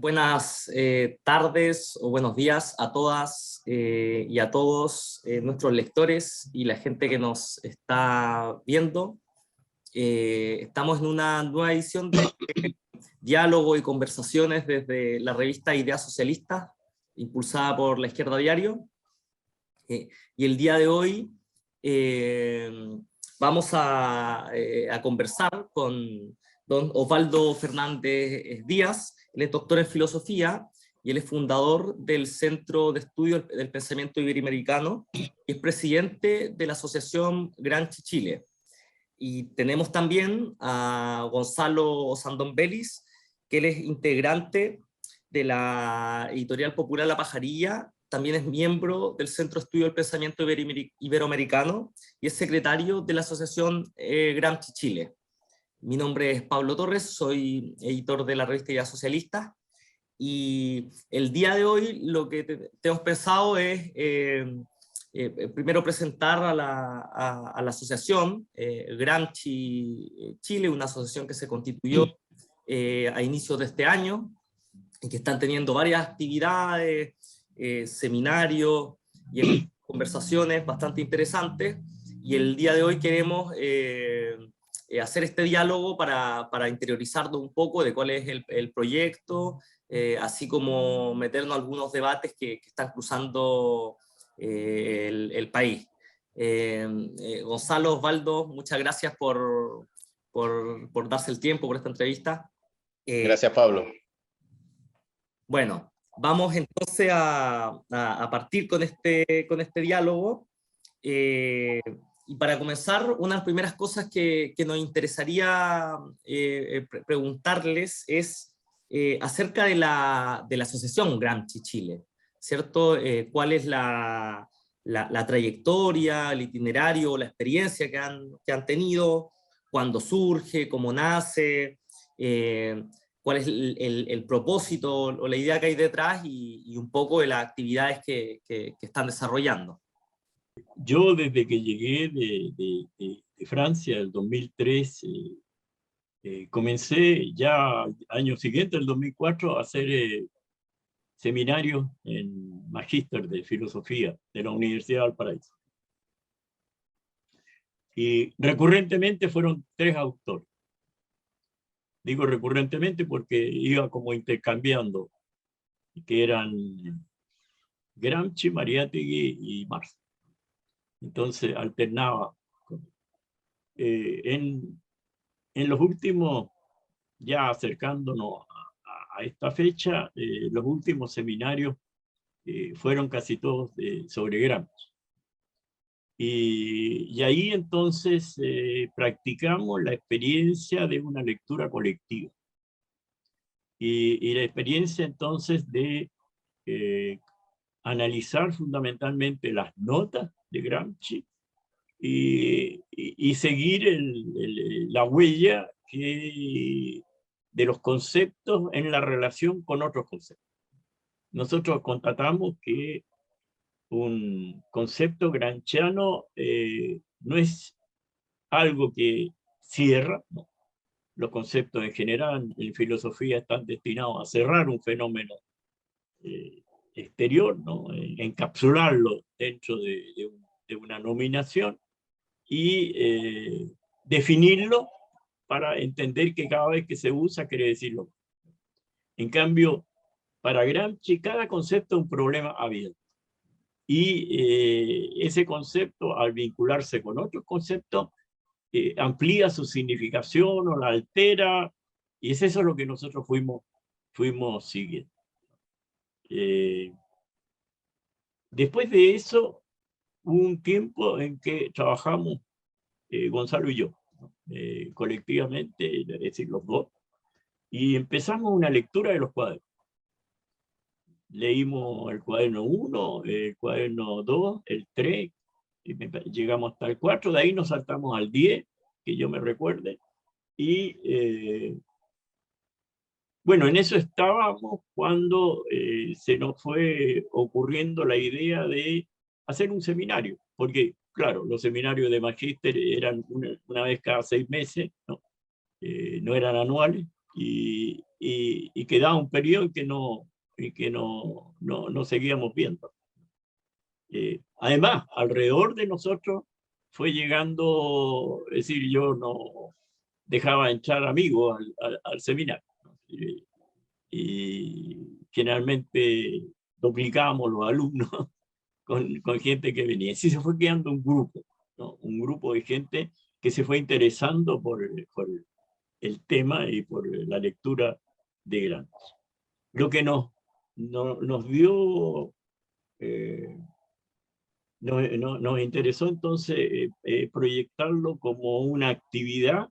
Buenas tardes o buenos días a todas y a todos nuestros lectores y la gente que nos está viendo. Estamos en una nueva edición de diálogo y conversaciones desde la revista Ideas Socialistas, impulsada por La Izquierda Diario. Y el día de hoy vamos a conversar con don Osvaldo Fernández Díaz. Él es doctor en filosofía y él es fundador del Centro de Estudios del Pensamiento Iberoamericano y es presidente de la Asociación Gramsci Chile. Y tenemos también a Gonzalo Sandón-Belis, que él es integrante de la editorial popular La Pajarilla, también es miembro del Centro de Estudio del Pensamiento Iberoamericano y es secretario de la Asociación Gramsci Chile. Mi nombre es Pablo Torres, soy editor de la revista Ideas Socialistas, y el día de hoy lo que tenemos pensado es primero presentar a la asociación Gramsci Chile, una asociación que se constituyó a inicios de este año, y que están teniendo varias actividades, seminarios y conversaciones bastante interesantes, y el día de hoy queremos hacer este diálogo para interiorizarnos un poco de cuál es el proyecto, así como meternos en algunos debates que están cruzando el país. Gonzalo, Osvaldo, muchas gracias por darse el tiempo, por esta entrevista. Gracias, Pablo. Bueno, vamos entonces a partir con este diálogo. Y para comenzar, una de las primeras cosas que nos interesaría preguntarles es acerca de la asociación Gramsci Chile, ¿cierto? ¿Cuál es la trayectoria, el itinerario, la experiencia que han tenido, cuándo surge, cómo nace, cuál es el propósito o la idea que hay detrás y un poco de las actividades que están desarrollando? Yo desde que llegué de Francia, el 2003, comencé ya año siguiente, el 2004, a hacer seminarios en Magíster de Filosofía de la Universidad de Valparaíso. Y recurrentemente fueron 3 autores. Digo recurrentemente porque iba como intercambiando, que eran Gramsci, Mariátegui y Marx. Entonces alternaba. En los últimos, ya acercándonos a esta fecha, los últimos seminarios fueron casi todos sobre Gramsci. Y ahí entonces practicamos la experiencia de una lectura colectiva. Y la experiencia entonces de analizar fundamentalmente las notas de Gramsci y seguir la huella de los conceptos en la relación con otros conceptos. Nosotros constatamos que un concepto gramsciano no es algo que cierra, no. Los conceptos en general en filosofía están destinados a cerrar un fenómeno exterior, ¿no? Encapsularlo dentro de una nominación y definirlo para entender que cada vez que se usa quiere decirlo. En cambio, para Gramsci cada concepto es un problema abierto. Y ese concepto, al vincularse con otros conceptos, amplía su significación o la altera, y es eso lo que nosotros fuimos siguiendo. Después de eso, hubo un tiempo en que trabajamos Gonzalo y yo, colectivamente, es decir, los dos, y empezamos una lectura de los cuadernos. Leímos el cuaderno 1, el cuaderno 2, el 3, y llegamos hasta el 4, de ahí nos saltamos al 10, que yo me recuerde, y bueno, en eso estábamos cuando se nos fue ocurriendo la idea de hacer un seminario, porque claro, los seminarios de magíster eran una vez cada 6 meses, ¿no? No eran anuales, y quedaba un periodo en que no seguíamos viendo. Además, alrededor de nosotros fue llegando, es decir, yo no dejaba entrar amigos al seminario, ¿no? Y generalmente duplicábamos los alumnos con gente que venía. Así se fue quedando un grupo, ¿no? Un grupo de gente que se fue interesando por el tema y por la lectura de Gramsci. Lo que nos dio, nos interesó entonces proyectarlo como una actividad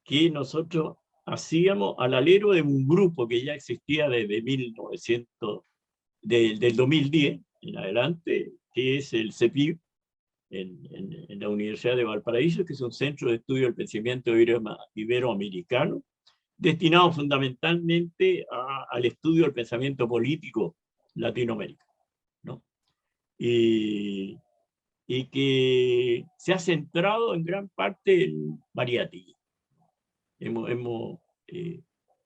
que nosotros hacíamos al alero de un grupo que ya existía desde 1900, del 2010 en adelante, que es el CEPIB, en la Universidad de Valparaíso, que es un centro de estudio del pensamiento iberoamericano, destinado fundamentalmente al estudio del pensamiento político latinoamericano, ¿no? Y que se ha centrado en gran parte en Mariátegui. Hemos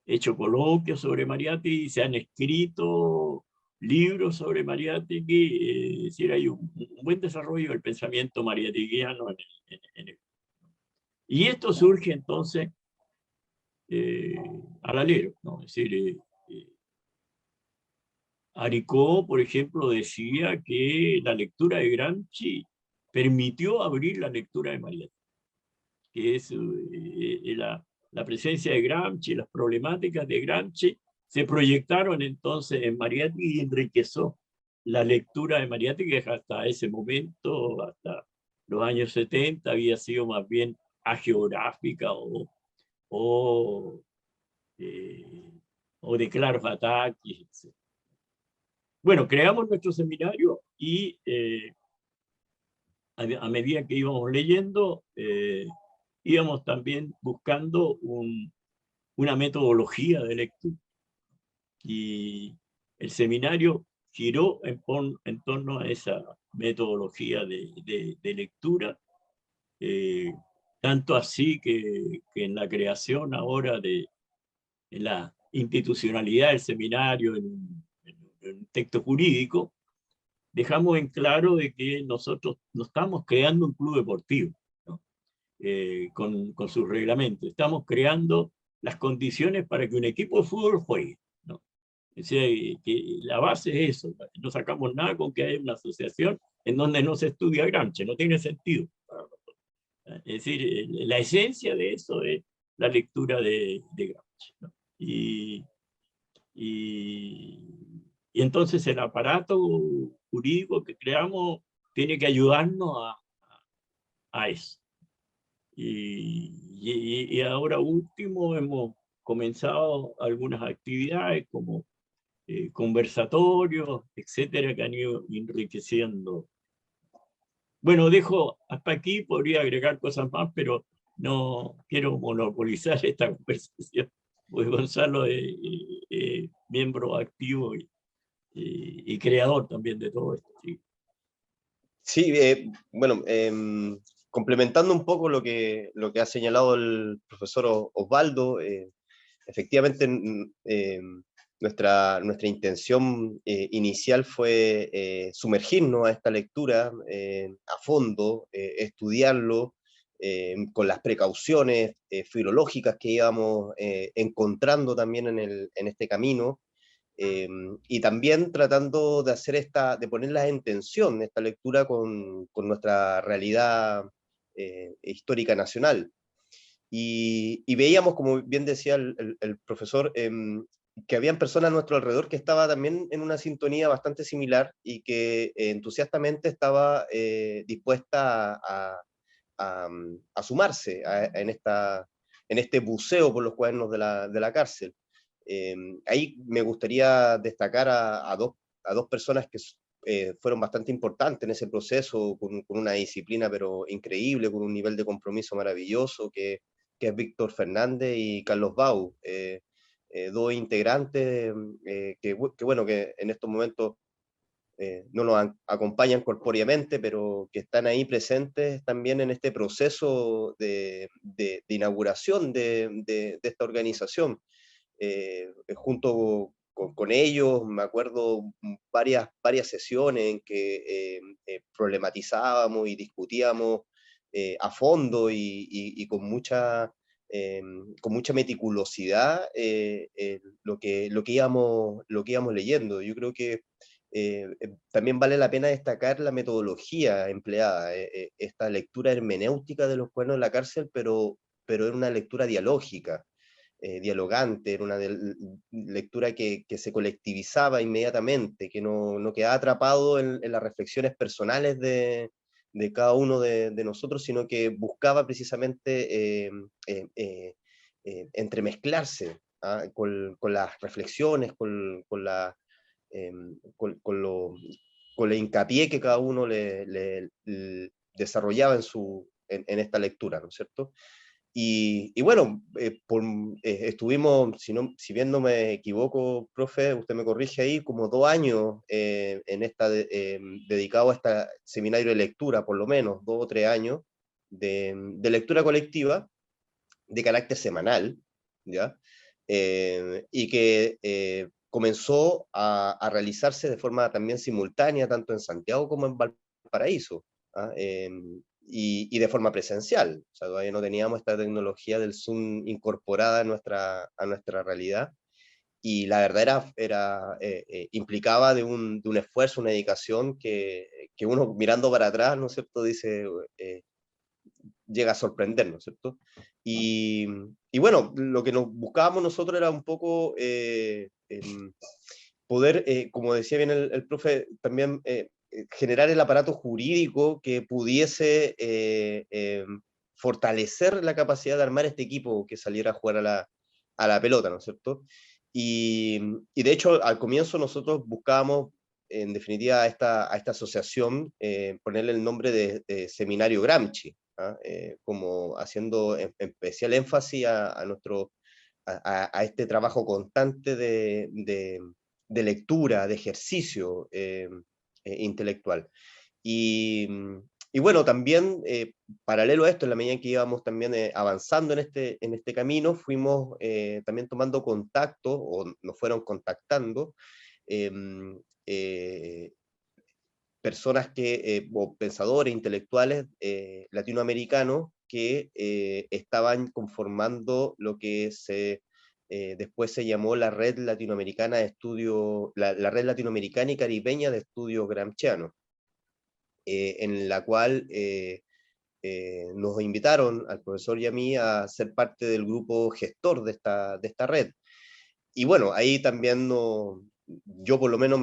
hecho coloquios sobre Mariátegui, se han escrito libros sobre Mariátegui, es decir, hay un buen desarrollo del pensamiento mariáteguiano y esto surge entonces al alero, ¿no? Es decir, Aricó, por ejemplo, decía que la lectura de Gramsci permitió abrir la lectura de Mariátegui, que es la presencia de Gramsci, las problemáticas de Gramsci, se proyectaron entonces en Mariátegui y enriqueció la lectura de Mariátegui, que hasta ese momento, hasta los años 70, había sido más bien ageográfica o, eh, o de Clark Batakis, etc. Bueno, creamos nuestro seminario y a medida que íbamos leyendo, íbamos también buscando una metodología de lectura. Y el seminario giró en torno a esa metodología de lectura, tanto así que en la creación ahora en la institucionalidad del seminario, en un texto jurídico, dejamos en claro de que nosotros no estamos creando un club deportivo, ¿no? Con sus reglamentos. Estamos creando las condiciones para que un equipo de fútbol juegue, ¿no? O sea, que la base es eso. No sacamos nada con que haya una asociación en donde no se estudia Gramsci, no tiene sentido. Es decir, la esencia de eso es la lectura de Gramsci, ¿no? Y entonces el aparato jurídico que creamos tiene que ayudarnos a eso. Y ahora último hemos comenzado algunas actividades como conversatorios, etcétera, que han ido enriqueciendo. Bueno, dejo hasta aquí, podría agregar cosas más, pero no quiero monopolizar esta conversación, pues Gonzalo es miembro activo y creador también de todo esto. ¿Sí? Sí, bueno, complementando un poco lo que ha señalado el profesor Osvaldo, efectivamente nuestra intención inicial fue sumergirnos a esta lectura a fondo, estudiarlo con las precauciones filológicas que íbamos encontrando también en este camino. Y también tratando de de ponerlas en tensión, esta lectura con nuestra realidad histórica nacional. Y veíamos, como bien decía el profesor, que habían personas a nuestro alrededor que estaba también en una sintonía bastante similar y que entusiastamente estaba dispuesta a sumarse en este buceo por los cuadernos de la cárcel. Ahí me gustaría destacar a dos personas que fueron bastante importantes en ese proceso, con una disciplina pero increíble, con un nivel de compromiso maravilloso, que es Víctor Fernández y Carlos Bau, dos integrantes que bueno, que en estos momentos no nos acompañan corpóreamente, pero que están ahí presentes también en este proceso de inauguración de esta organización. Junto con ellos, me acuerdo varias sesiones en que problematizábamos y discutíamos a fondo y con mucha meticulosidad lo que íbamos leyendo. Yo creo que también vale la pena destacar la metodología empleada, esta lectura hermenéutica de los cuernos de la cárcel, pero era una lectura dialógica, dialogante, era una lectura que se colectivizaba inmediatamente, que no quedaba atrapado en las reflexiones personales de cada uno de nosotros, sino que buscaba precisamente entremezclarse con las reflexiones, con la hincapié que cada uno le desarrollaba en esta lectura, ¿no es cierto? Y bueno, estuvimos, si bien no me equivoco, profe, usted me corrige ahí, como 2 años dedicado a este seminario de lectura, por lo menos 2 o 3 años, de lectura colectiva, de carácter semanal, ¿ya? Y que comenzó a realizarse de forma también simultánea, tanto en Santiago como en Valparaíso, ¿ah? Y de forma presencial. O sea, todavía no teníamos esta tecnología del Zoom incorporada a nuestra realidad. Y la verdad implicaba de un esfuerzo, una dedicación que uno mirando para atrás, ¿no es cierto?, dice, llega a sorprendernos, ¿cierto? Y bueno, lo que nos buscábamos nosotros era un poco poder, como decía bien el profe, también generar el aparato jurídico que pudiese fortalecer la capacidad de armar este equipo que saliera a jugar a la pelota, ¿no es cierto? Y de hecho, al comienzo nosotros buscábamos, en definitiva, a esta esta asociación, ponerle el nombre de Seminario Gramsci, ¿ah? Como haciendo especial énfasis a este trabajo constante de lectura, de ejercicio intelectual. Y bueno, también paralelo a esto, en la medida en que íbamos también avanzando en este camino, fuimos también tomando contacto, o nos fueron contactando, em, personas o pensadores intelectuales latinoamericanos que estaban conformando lo que después se llamó la Red Latinoamericana de Estudio, la Red Latinoamericana y Caribeña de Estudios Gramscianos, en la cual nos invitaron al profesor y a mí a ser parte del grupo gestor de esta red. Y bueno, ahí también yo por lo menos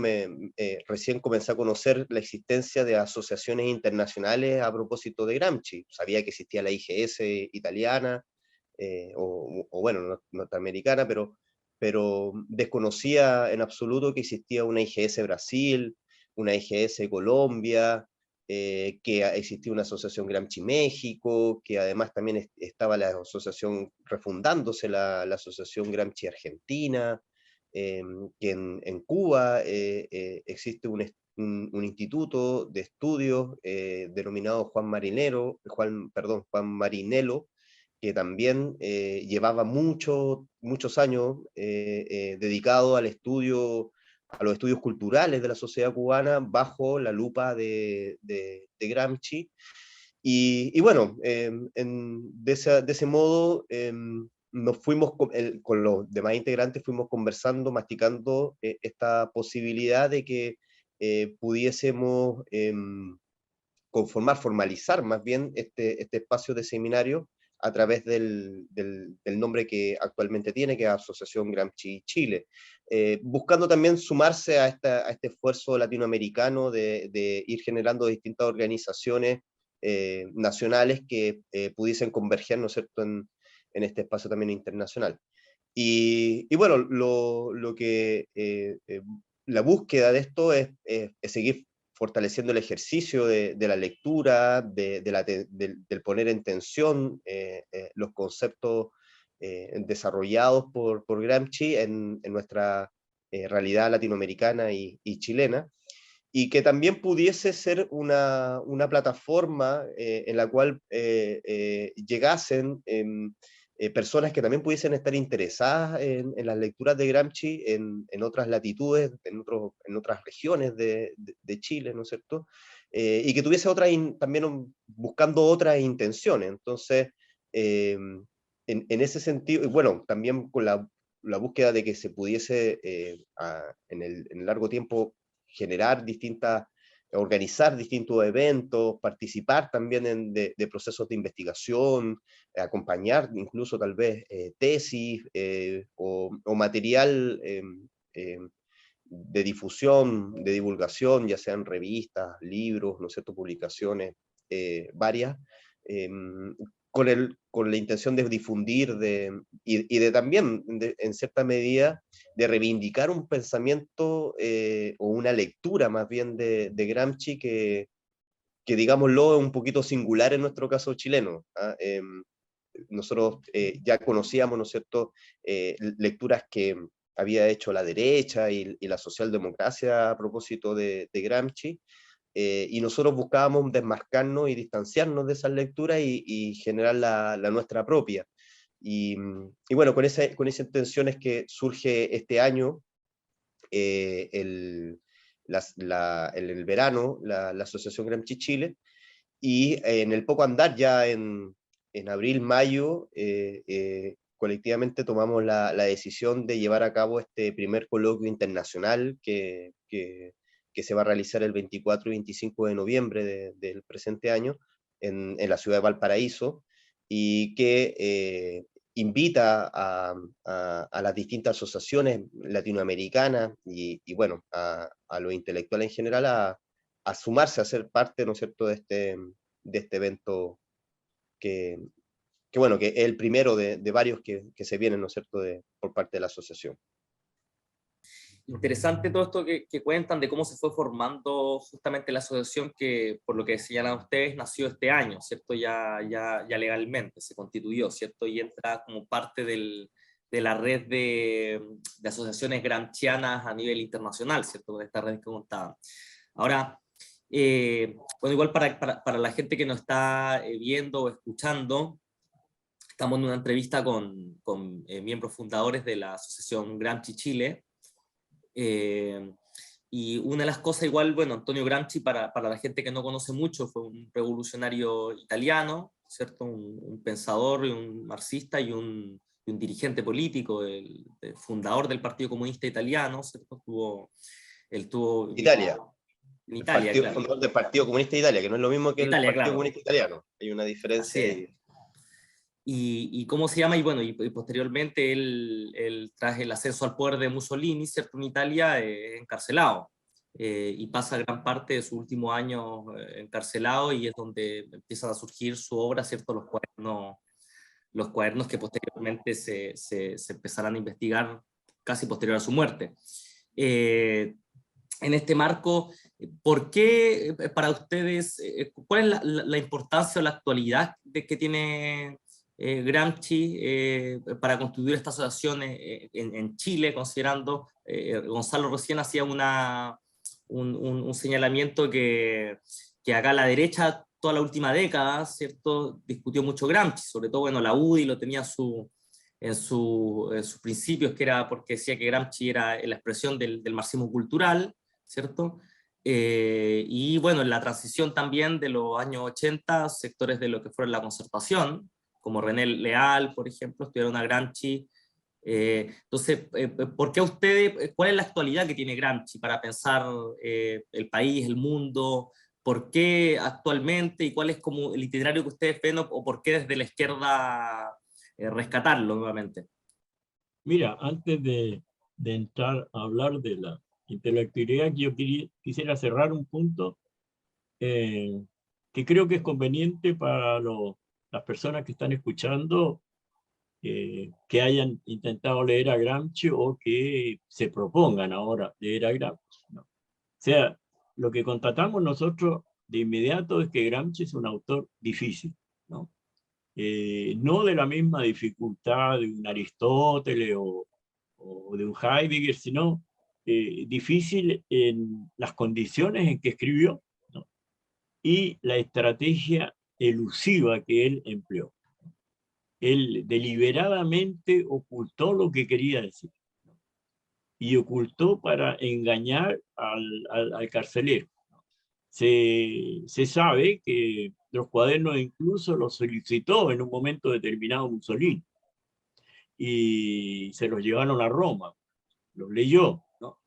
recién comencé a conocer la existencia de asociaciones internacionales a propósito de Gramsci. Sabía que existía la IGS italiana, o bueno, norteamericana, pero desconocía en absoluto que existía una IGS Brasil, una IGS Colombia, que existía una asociación Gramsci México, que además también estaba la asociación, refundándose la asociación Gramsci Argentina, que en Cuba existe un instituto de estudios denominado Juan Marinelo, que también llevaba muchos años dedicado al estudio, a los estudios culturales de la sociedad cubana bajo la lupa de Gramsci. Y bueno, de ese modo nos fuimos con los demás integrantes, fuimos conversando, masticando esta posibilidad de que pudiésemos formalizar más bien este espacio de seminario a través del nombre que actualmente tiene, que es Asociación Gramsci Chile, buscando también sumarse a este esfuerzo latinoamericano de ir generando distintas organizaciones nacionales que pudiesen converger, ¿no es cierto?, en este espacio también internacional. Y bueno, la búsqueda de esto es seguir fortaleciendo el ejercicio de la lectura, del poner en tensión los conceptos desarrollados por Gramsci en nuestra realidad latinoamericana y chilena. y que también pudiese ser una plataforma en la cual llegasen personas que también pudiesen estar interesadas en las lecturas de Gramsci en otras latitudes, en otras regiones de Chile, ¿no es cierto? Y que tuviese también buscando otras intenciones. Entonces, en ese sentido, y bueno, también con la búsqueda de que se pudiese en el largo tiempo organizar distintos eventos, participar también de procesos de investigación, acompañar incluso tal vez tesis o material de difusión, de divulgación, ya sean revistas, libros, ¿no es cierto?, publicaciones varias, con la intención de difundir y de también, en cierta medida, de reivindicar un pensamiento o una lectura más bien de Gramsci que digámoslo, es un poquito singular en nuestro caso chileno. Nosotros ya conocíamos, ¿no es cierto?, lecturas que había hecho la derecha y la socialdemocracia a propósito de Gramsci, y nosotros buscábamos desmarcarnos y distanciarnos de esas lecturas y generar la nuestra propia. Y bueno, con esa intención es que surge este año, en el verano, la Asociación Gramsci Chile, y en el poco andar ya en abril, mayo, colectivamente tomamos la decisión de llevar a cabo este primer coloquio internacional que se va a realizar el 24 y 25 de noviembre del presente año en la ciudad de Valparaíso, y que invita a las distintas asociaciones latinoamericanas y bueno, a los intelectuales en general a sumarse, a ser parte, ¿no es cierto?, de este evento que, bueno, que es el primero de varios que se vienen, ¿no es cierto?, por parte de la asociación. Interesante todo esto que cuentan de cómo se fue formando justamente la asociación que, por lo que señalan ustedes, nació este año, ¿cierto? Ya legalmente se constituyó, ¿cierto? Y entra como parte de la red de asociaciones gramscianas a nivel internacional, ¿cierto? Con esta red que contaban. Ahora, bueno, igual para la gente que nos está viendo o escuchando, estamos en una entrevista con miembros fundadores de la Asociación Gramsci Chile. Y una de las cosas, igual, bueno, Antonio Gramsci, para la gente que no conoce mucho, fue un revolucionario italiano, ¿cierto? Un pensador, un marxista y un dirigente político, el fundador del Partido Comunista Italiano, ¿cierto? Él tuvo Italia, en Italia, claro. fundador del Partido Comunista de Italia, que no es lo mismo que Italia, el Partido claro. Comunista Italiano, hay una diferencia Así es. ahí. Y cómo se llama, y bueno, y posteriormente él tras el ascenso al poder de Mussolini, ¿cierto?, en Italia, encarcelado, y pasa gran parte de sus últimos años encarcelado, y es donde empiezan a surgir su obra, ¿cierto?, los cuadernos que posteriormente se empezarán a investigar casi posterior a su muerte. En este marco, ¿por qué para ustedes, cuál es la importancia o la actualidad que tiene Gramsci para constituir esta asociación en Chile, considerando, Gonzalo recién hacía un señalamiento que acá la derecha toda la última década, ¿cierto?, discutió mucho Gramsci, sobre todo, bueno, la UDI lo tenía en sus principios, que era porque decía que Gramsci era la expresión del marxismo cultural, ¿cierto? Y bueno, en la transición también de los años 80, sectores de lo que fue la concertación, como René Leal, por ejemplo, estudiaron a Gramsci. Entonces, ¿por qué ustedes, cuál es la actualidad que tiene Gramsci para pensar el país, el mundo? ¿Por qué actualmente y cuál es como el itinerario que ustedes ven o por qué desde la izquierda rescatarlo nuevamente? Mira, antes de entrar a hablar de la intelectualidad, yo quisiera cerrar un punto que creo que es conveniente para las personas que están escuchando, que hayan intentado leer a Gramsci o que se propongan ahora leer a Gramsci, ¿no? O sea, lo que constatamos nosotros de inmediato es que Gramsci es un autor difícil, ¿no? No de la misma dificultad de un Aristóteles o de un Heidegger, sino difícil en las condiciones en que escribió, ¿no? Y la estrategia elusiva que él empleó. Él deliberadamente ocultó lo que quería decir, ¿no? Y ocultó para engañar al carcelero. Se sabe que los cuadernos incluso los solicitó en un momento determinado Mussolini y se los llevaron a Roma, los leyó, ¿no?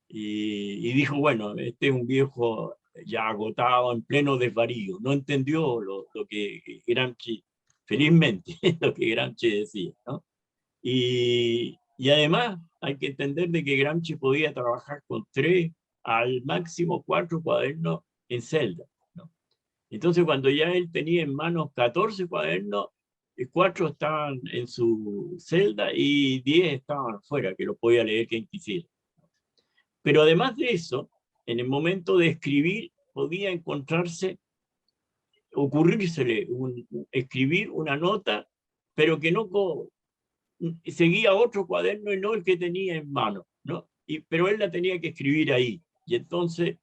Y dijo, bueno, este es un viejo ya agotado, en pleno desvarío, no entendió lo que Gramsci, felizmente, lo que Gramsci decía, ¿no? Y además hay que entender de que Gramsci podía trabajar con 3, al máximo 4 cuadernos en celda, ¿no? Entonces cuando ya él tenía en manos 14 cuadernos, 4 estaban en su celda y 10 estaban afuera, que lo podía leer quien quisiera. Pero además de eso, en el momento de escribir, podía encontrarse, ocurrírsele escribir una nota, pero que no seguía otro cuaderno y no el que tenía en mano, ¿no? Pero él la tenía que escribir ahí. Y entonces,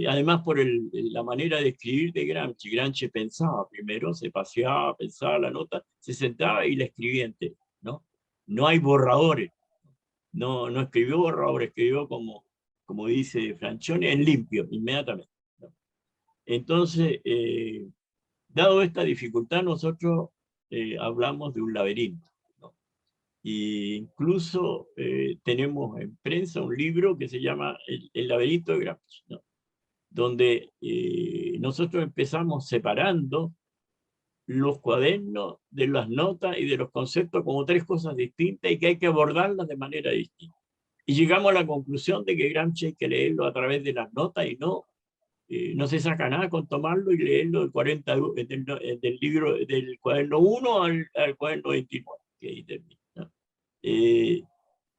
además por la manera de escribir de Gramsci, Gramsci pensaba primero, se paseaba, pensaba la nota, se sentaba y la escribía entera, ¿no? No hay borradores, no escribió borradores, escribió como dice Francione, en limpio, inmediatamente, ¿no? Entonces, dado esta dificultad, nosotros hablamos de un laberinto, ¿no? Y incluso tenemos en prensa un libro que se llama El laberinto de Gramsci, ¿no? Donde nosotros empezamos separando los cuadernos de las notas y de los conceptos como 3 cosas distintas y que hay que abordarlas de manera distinta. Y llegamos a la conclusión de que Gramsci hay que leerlo a través de las notas y no se saca nada con tomarlo y leerlo del libro, del cuaderno 1 al cuaderno 29, que ahí termina, ¿no?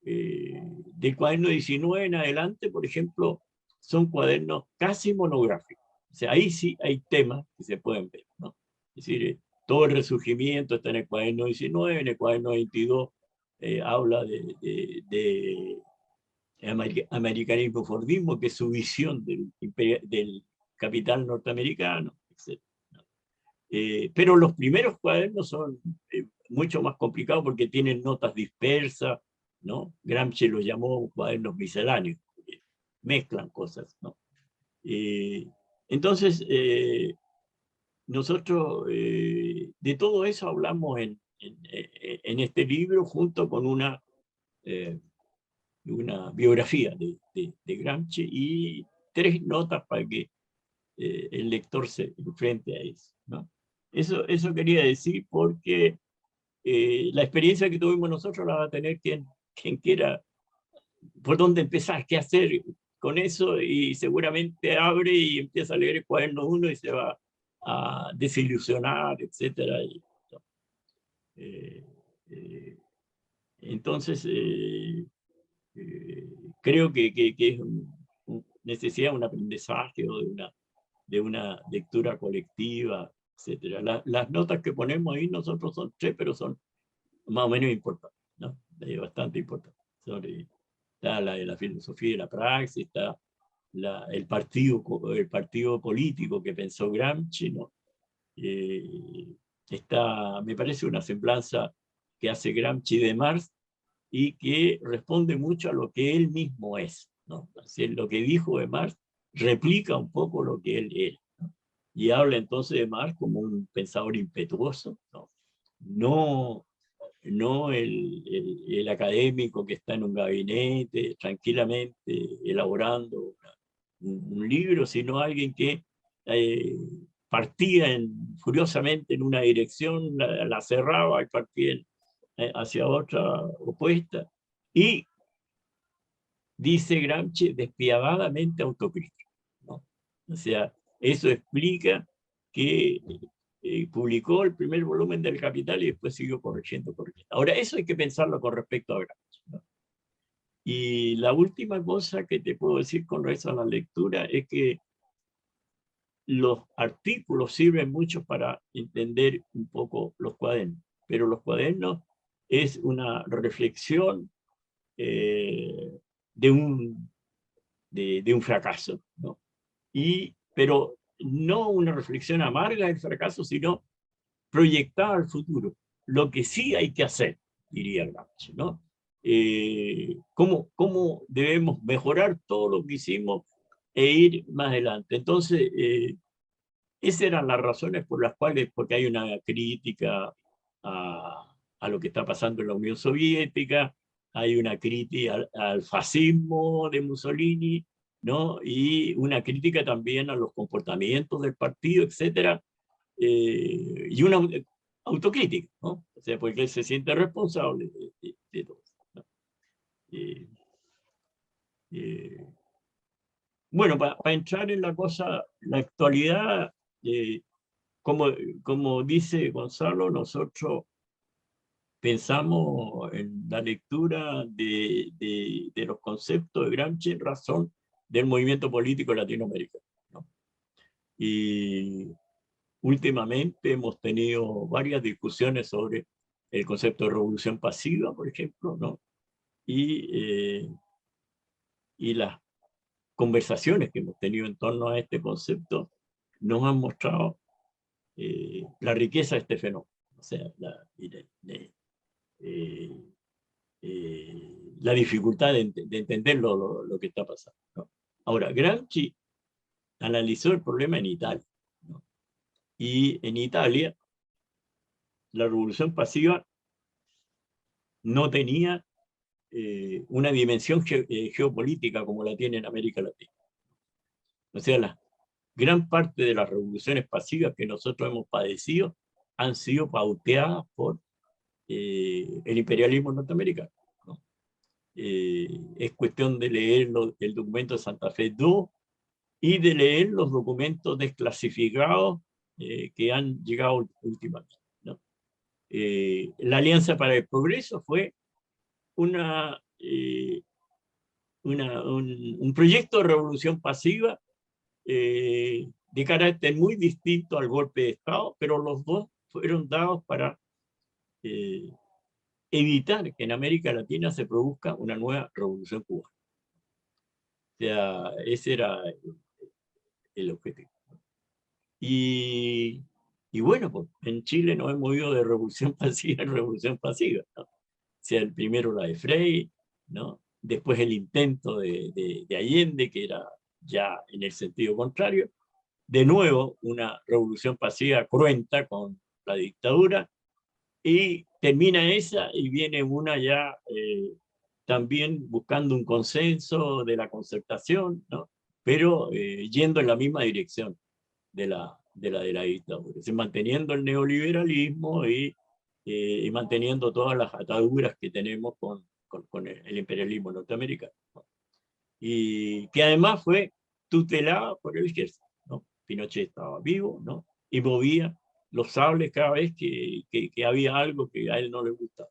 Del cuaderno 19 en adelante, por ejemplo, son cuadernos casi monográficos. O sea, ahí sí hay temas que se pueden ver, ¿no? Es decir, todo el resurgimiento está en el cuaderno 19, en el cuaderno 22 habla de americanismo fordismo, que es su visión del capital norteamericano, etc. Pero los primeros cuadernos son mucho más complicados porque tienen notas dispersas, ¿no? Gramsci los llamó cuadernos misceláneos, porque mezclan cosas, ¿no? Entonces, nosotros de todo eso hablamos en este libro junto con una biografía de Gramsci y 3 notas para que el lector se enfrente a eso, ¿no? Eso quería decir porque la experiencia que tuvimos nosotros la va a tener quien quiera, por dónde empezar, qué hacer con eso, y seguramente abre y empieza a leer el cuaderno 1 y se va a desilusionar, etc. Entonces, creo que es necesidad de un aprendizaje o de una lectura colectiva, etc. Las notas que ponemos ahí nosotros son 3, pero son más o menos importantes, ¿no? Bastante importantes. Está la de la filosofía y la praxis, está el partido político que pensó Gramsci, ¿no? Está, me parece, una semblanza que hace Gramsci de Marx y que responde mucho a lo que él mismo es, ¿no? Así, lo que dijo de Marx replica un poco lo que él era, ¿no? Y habla entonces de Marx como un pensador impetuoso, ¿no? No el académico que está en un gabinete tranquilamente elaborando un libro, sino alguien que partía furiosamente en una dirección, la cerraba y partía hacia otra opuesta, y dice Gramsci despiadadamente autocrítico, ¿no? O sea, eso explica que publicó el primer volumen del Capital y después siguió corrigiendo. Ahora, eso hay que pensarlo con respecto a Gramsci, ¿no? Y la última cosa que te puedo decir con respecto a la lectura es que los artículos sirven mucho para entender un poco los cuadernos, pero los cuadernos es una reflexión de un fracaso, ¿no? Pero no una reflexión amarga del fracaso, sino proyectada al futuro. Lo que sí hay que hacer, diría Gramsci, ¿no? ¿Cómo debemos mejorar todo lo que hicimos e ir más adelante? Entonces, esas eran las razones por las cuales, porque hay una crítica a lo que está pasando en la Unión Soviética, hay una crítica al fascismo de Mussolini, ¿no? Y una crítica también a los comportamientos del partido, etcétera, y una autocrítica, ¿no? O sea, porque él se siente responsable de todo, ¿no? Bueno, para entrar en la cosa, la actualidad, como dice Gonzalo, nosotros pensamos en la lectura de los conceptos de Gramsci en razón del movimiento político latinoamericano, ¿no? Y últimamente hemos tenido varias discusiones sobre el concepto de revolución pasiva, por ejemplo, ¿no? Y las conversaciones que hemos tenido en torno a este concepto nos han mostrado la riqueza de este fenómeno, o sea, la dificultad de entender lo que está pasando, ¿no? Ahora, Gramsci analizó el problema en Italia, ¿no? Y en Italia la revolución pasiva no tenía una dimensión geopolítica como la tiene en América Latina. O sea, la gran parte de las revoluciones pasivas que nosotros hemos padecido han sido pauteadas por el imperialismo norteamericano, ¿no? Es cuestión de leer el documento de Santa Fe II y de leer los documentos desclasificados que han llegado últimamente, ¿no? La Alianza para el Progreso fue un proyecto de revolución pasiva de carácter muy distinto al golpe de Estado, pero los dos fueron dados para evitar que en América Latina se produzca una nueva revolución cubana. O sea, ese era el objetivo. Y bueno, pues en Chile nos hemos ido de revolución pasiva en revolución pasiva, ¿no? O sea, el primero la de Frei, ¿no? Después el intento de Allende, que era ya en el sentido contrario. De nuevo, una revolución pasiva cruenta con la dictadura, y termina esa y viene una ya también buscando un consenso de la concertación, ¿no? Pero yendo en la misma dirección de la dictadura, es decir, manteniendo el neoliberalismo y manteniendo todas las ataduras que tenemos con el imperialismo norteamericano, ¿no? Y que además fue tutelada por el ejército, ¿no? Pinochet estaba vivo, ¿no? Y movía los sables cada vez que había algo que a él no le gustaba.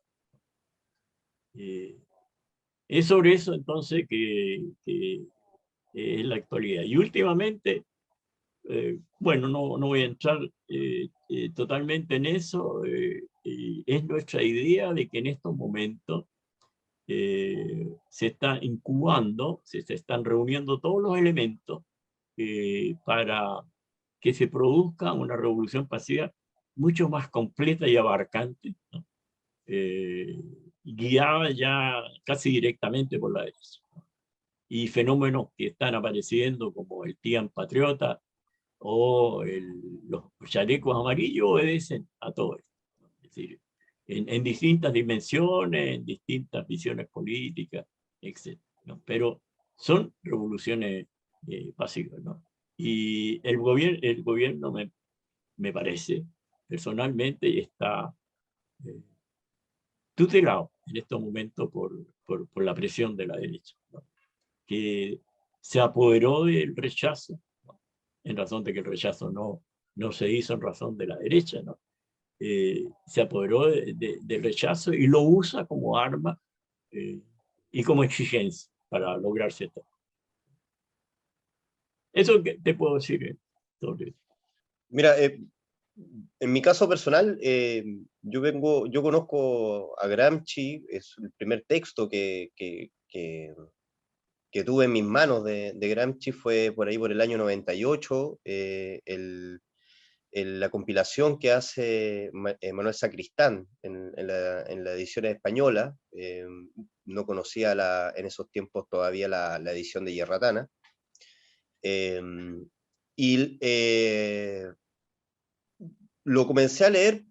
Es sobre eso entonces que es la actualidad. Y últimamente, bueno, no voy a entrar totalmente en eso, es nuestra idea de que en estos momentos se está incubando, se están reuniendo todos los elementos para que se produzca una revolución pasiva mucho más completa y abarcante, ¿no? Guiada ya casi directamente por la derecha, ¿no? Y fenómenos que están apareciendo como el Tian Patriota o los chalecos amarillos obedecen a todo esto, ¿no? Es decir, en distintas dimensiones, en distintas visiones políticas, etc., ¿no? Pero son revoluciones pasivas, ¿no? Y el gobierno me parece, personalmente, está tutelado en estos momentos por la presión de la derecha, ¿no? Que se apoderó del rechazo, ¿no? En razón de que el rechazo no se hizo en razón de la derecha, ¿no? Se apoderó del rechazo y lo usa como arma y como exigencia para lograr cierto. Eso que te puedo decir sobre eso. Mira, en mi caso personal, yo conozco a Gramsci, es el primer texto que que tuve en mis manos de Gramsci fue por ahí por el año 98, la compilación que hace Manuel Sacristán en la edición española. No conocía en esos tiempos todavía la edición de Yerratana. Y lo comencé a leer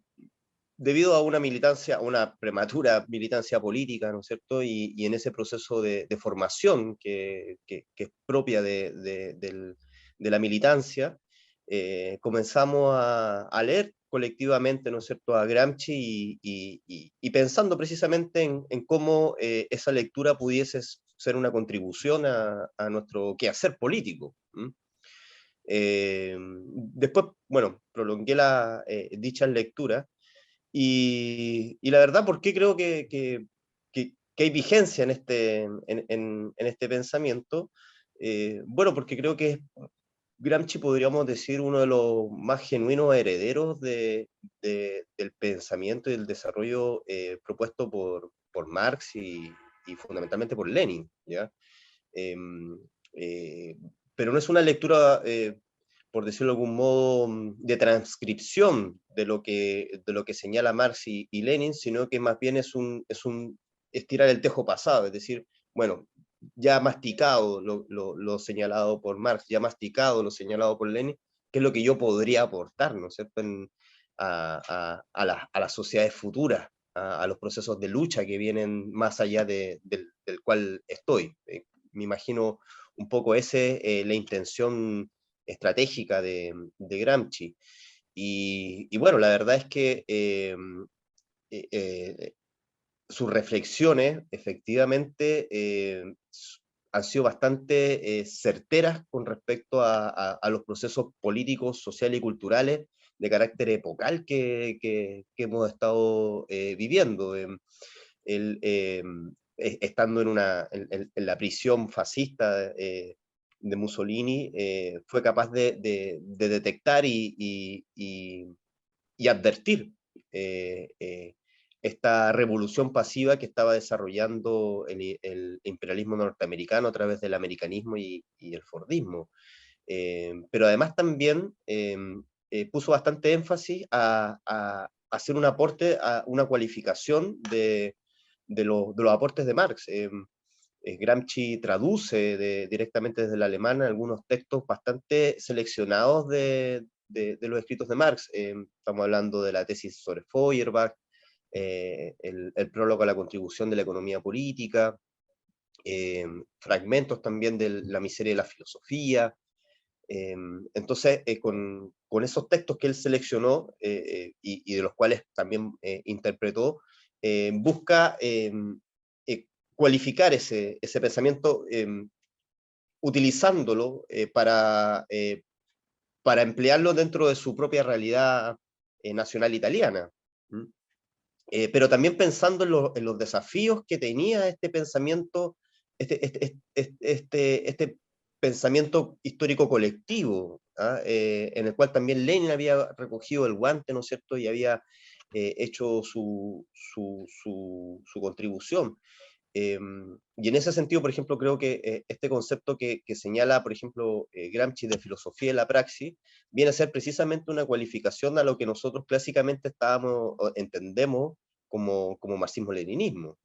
debido a una militancia, una prematura militancia política, ¿no es cierto? Y en ese proceso de formación que es propia de la militancia, comenzamos a leer colectivamente, ¿no es cierto?, a Gramsci y pensando precisamente en cómo esa lectura pudiese ser una contribución a nuestro quehacer político. Después, bueno, prolongué dichas lecturas y la verdad, ¿por qué creo que hay vigencia en este pensamiento? Bueno, porque creo que Gramsci, podríamos decir, uno de los más genuinos herederos del pensamiento y del desarrollo propuesto por Marx y fundamentalmente por Lenin, ¿ya? Em, eh, pero no es una lectura, por decirlo de algún modo, de transcripción de lo que señala Marx y Lenin, sino que más bien es un estirar el tejo pasado, es decir, bueno, ya masticado lo señalado por Marx, ya masticado lo señalado por Lenin, ¿qué es lo que yo podría aportar, ¿no es cierto?, a las sociedades futuras, a los procesos de lucha que vienen más allá del cual estoy. Me imagino un poco la intención estratégica de Gramsci. Y bueno, la verdad es que sus reflexiones efectivamente han sido bastante certeras con respecto a los procesos políticos, sociales y culturales de carácter epocal que hemos estado viviendo. Estando en la prisión fascista de Mussolini, fue capaz de detectar y advertir esta revolución pasiva que estaba desarrollando el imperialismo norteamericano a través del americanismo y el fordismo. Pero además también puso bastante énfasis a hacer un aporte, a una cualificación de los aportes de Marx. Gramsci traduce directamente desde el alemán algunos textos bastante seleccionados de los escritos de Marx. Estamos hablando de la tesis sobre Feuerbach, el prólogo a la contribución de la economía política, fragmentos también de la miseria de la filosofía. Entonces, con esos textos que él seleccionó y de los cuales también interpretó, busca cualificar ese pensamiento utilizándolo para emplearlo dentro de su propia realidad nacional italiana. Pero también pensando en los desafíos que tenía este pensamiento, este pensamiento histórico colectivo, en el cual también Lenin había recogido el guante, ¿no es cierto?, y había hecho su contribución. Y en ese sentido, por ejemplo, creo que este concepto que señala, por ejemplo, Gramsci de filosofía de la praxis, viene a ser precisamente una cualificación a lo que nosotros clásicamente entendemos como marxismo-leninismo.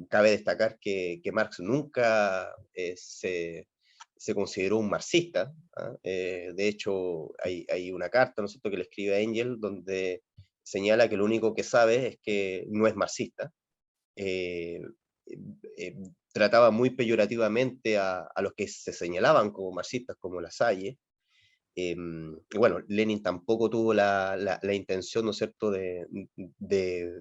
Cabe destacar que Marx nunca se consideró un marxista. De hecho, hay una carta, ¿no es cierto?, que le escribe a Engels, donde señala que lo único que sabe es que no es marxista. Trataba muy peyorativamente a los que se señalaban como marxistas, como Lasalle. Y bueno, Lenin tampoco tuvo la intención, ¿no es cierto?, de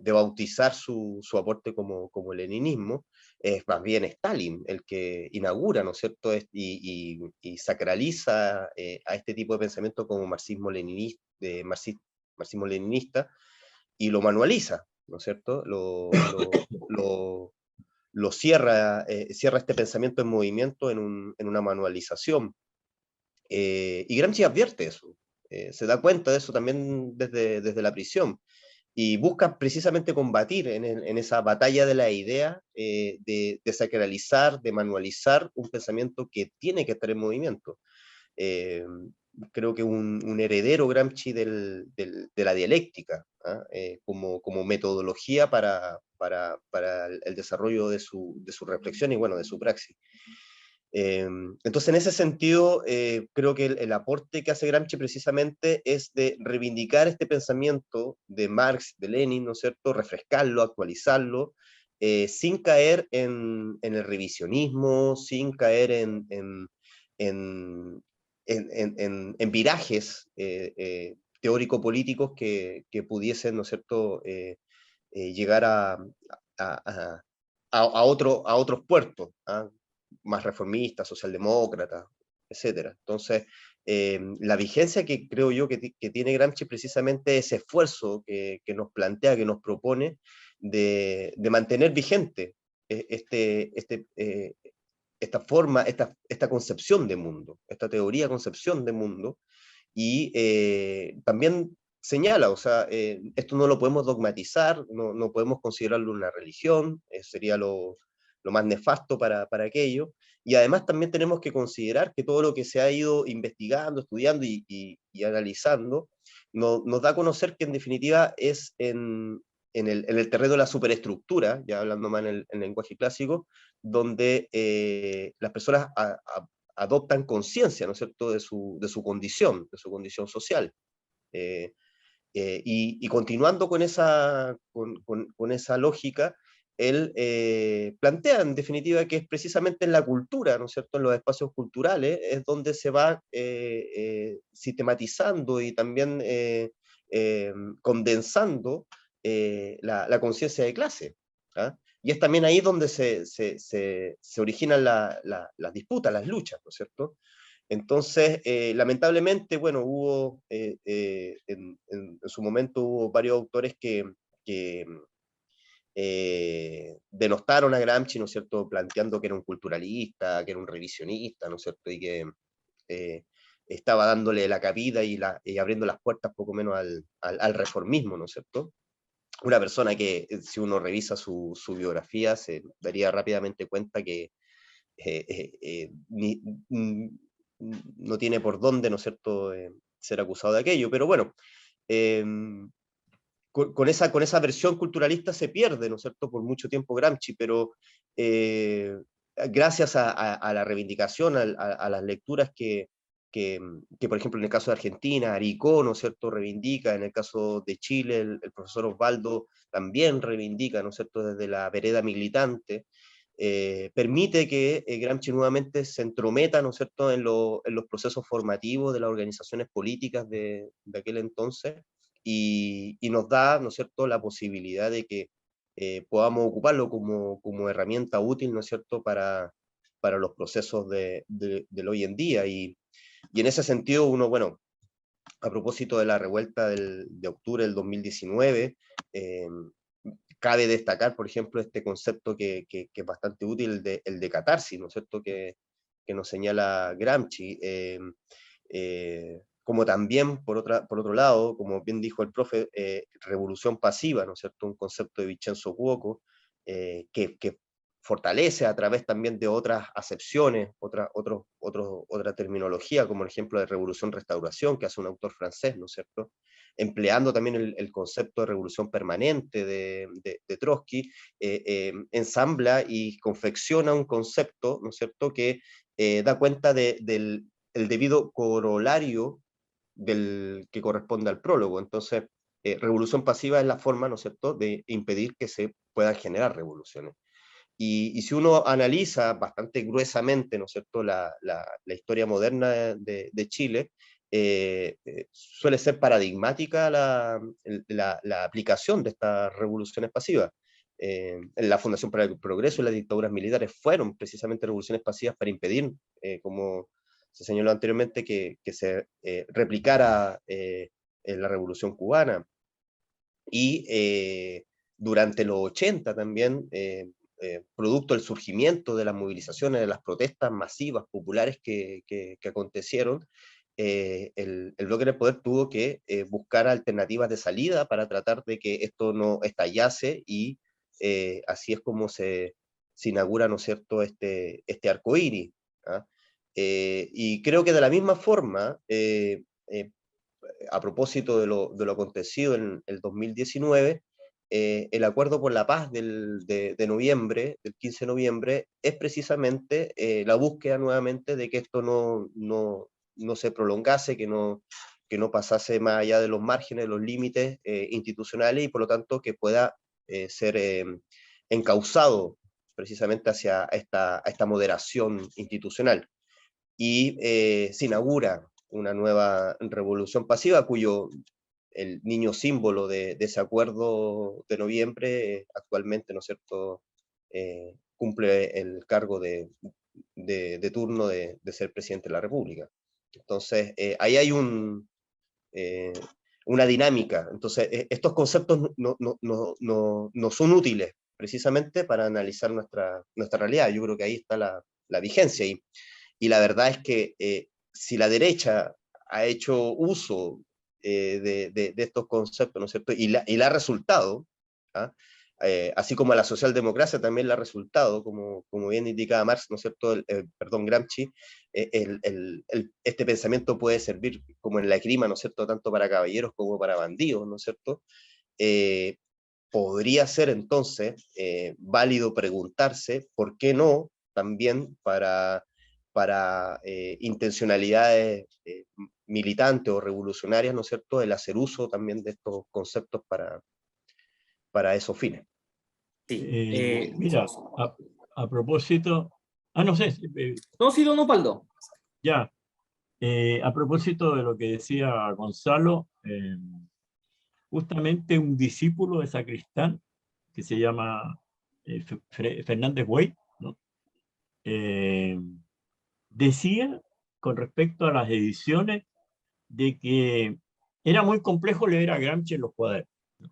bautizar su aporte como leninismo. Es más bien Stalin el que inaugura, ¿no es cierto?, y sacraliza a este tipo de pensamiento como marxismo-leninista, marxismo-leninista, y lo manualiza, ¿no es cierto? Lo cierra este pensamiento en movimiento en una manualización. Y Gramsci advierte eso, se da cuenta de eso también desde la prisión. y busca precisamente combatir en esa batalla de la idea, de desacralizar, de manualizar un pensamiento que tiene que estar en movimiento. Creo que un heredero Gramsci de la dialéctica, ¿ah? Como metodología para el desarrollo de su reflexión y, bueno, de su praxis. Entonces, en ese sentido, creo que el aporte que hace Gramsci precisamente es de reivindicar este pensamiento de Marx, de Lenin, ¿no es cierto?, refrescarlo, actualizarlo, sin caer en el revisionismo, sin caer en, en virajes teórico-políticos que pudiesen, ¿no es cierto?, llegar a, a otros puertos, ¿ah? Más reformistas, socialdemócratas, etcétera. Entonces, la vigencia que creo yo que tiene Gramsci precisamente ese esfuerzo que nos plantea, que nos propone, de mantener vigente esta forma, esta concepción de mundo, esta teoría concepción de mundo, y también señala, o sea, esto no lo podemos dogmatizar, no podemos considerarlo una religión, sería lo más nefasto para aquello, y además también tenemos que considerar que todo lo que se ha ido investigando, estudiando y analizando, nos da a conocer que en definitiva es en el terreno de la superestructura, ya hablando más en el lenguaje clásico, donde las personas adoptan conciencia, ¿no es cierto?, de su condición social. Y continuando con esa lógica, él plantea en definitiva que es precisamente en la cultura, ¿no es cierto?, en los espacios culturales, es donde se va sistematizando y también condensando la conciencia de clase. ¿Ah? Y es también ahí donde se originan las disputas, las luchas, ¿no es cierto? Entonces, lamentablemente, bueno, hubo, en su momento hubo varios autores que denostaron a Gramsci, ¿no es cierto?, planteando que era un culturalista, que era un revisionista, ¿no es cierto?, y que estaba dándole la cabida y abriendo las puertas poco menos al reformismo, ¿no es cierto? Una persona que, si uno revisa su biografía, se daría rápidamente cuenta que no tiene por dónde, ¿no es cierto?, ser acusado de aquello. Pero bueno, con esa versión culturalista se pierde, ¿no es cierto?, por mucho tiempo Gramsci, pero gracias a la reivindicación, a las lecturas por ejemplo, en el caso de Argentina, Aricó, ¿no es cierto?, reivindica, en el caso de Chile, el profesor Osvaldo también reivindica, ¿no es cierto?, desde la vereda militante, permite que Gramsci nuevamente se entrometa, ¿no es cierto?, en los procesos formativos de las organizaciones políticas de aquel entonces, y nos da, ¿no es cierto?, la posibilidad de que podamos ocuparlo como herramienta útil, ¿no es cierto?, para los procesos del hoy en día. Y en ese sentido, uno, bueno, a propósito de la revuelta de octubre del 2019, cabe destacar, por ejemplo, este concepto que es bastante útil, el de catarsis, ¿no es cierto?, que nos señala Gramsci, como también, por otro lado, como bien dijo el profe, revolución pasiva, ¿no es cierto?, un concepto de Vincenzo Cuoco, que fortalece a través también de otras acepciones, otra terminología, como el ejemplo de revolución-restauración, que hace un autor francés, ¿no es cierto?, empleando también el concepto de revolución permanente de Trotsky, ensambla y confecciona un concepto, ¿no es cierto?, que da cuenta del debido corolario que corresponde al prólogo. Entonces, revolución pasiva es la forma, ¿no es cierto?, de impedir que se puedan generar revoluciones. Y si uno analiza bastante gruesamente, ¿no es cierto?, la historia moderna de Chile, suele ser paradigmática la aplicación de estas revoluciones pasivas. La Fundación para el Progreso y las dictaduras militares fueron precisamente revoluciones pasivas para impedir, como se señaló anteriormente, que se replicara la Revolución Cubana. Y durante los 80 también, producto del surgimiento de las movilizaciones, de las protestas masivas populares que acontecieron, el bloque del poder tuvo que buscar alternativas de salida para tratar de que esto no estallase, y así es como se inaugura, ¿no es cierto?, este arco iris. ¿Ah? Y creo que de la misma forma, a propósito de lo acontecido en el 2019, el Acuerdo por la Paz de noviembre, del 15 de noviembre, es precisamente la búsqueda nuevamente de que esto no se prolongase, que no pasase más allá de los márgenes, de los límites institucionales, y por lo tanto que pueda ser encauzado precisamente hacia esta moderación institucional. Y se inaugura una nueva revolución pasiva, cuyo el niño símbolo de ese acuerdo de noviembre actualmente, ¿no es cierto?, cumple el cargo de turno de ser presidente de la República. Entonces, ahí hay una dinámica. Entonces, estos conceptos no son útiles precisamente para analizar nuestra realidad. Yo creo que ahí está la vigencia. Y la verdad es que si la derecha ha hecho uso de estos conceptos, ¿no es cierto?, y la ha resultado, ¿ah? Así como a la socialdemocracia también le ha resultado, como bien indicaba Marx, ¿no es cierto?, perdón, Gramsci, este pensamiento puede servir como en la esgrima, ¿no es cierto?, tanto para caballeros como para bandidos, ¿no es cierto? Podría ser entonces válido preguntarse por qué no también para intencionalidades militantes o revolucionarias, ¿no es cierto?, el hacer uso también de estos conceptos para esos fines. Sí. Mira, a propósito, no sé, No, sí, don Osvaldo. ya, a propósito de lo que decía Gonzalo, justamente un discípulo de Sacristán, que se llama Fernández Buey, ¿no? Decía con respecto a las ediciones de que era muy complejo leer a Gramsci en los cuadernos, ¿no?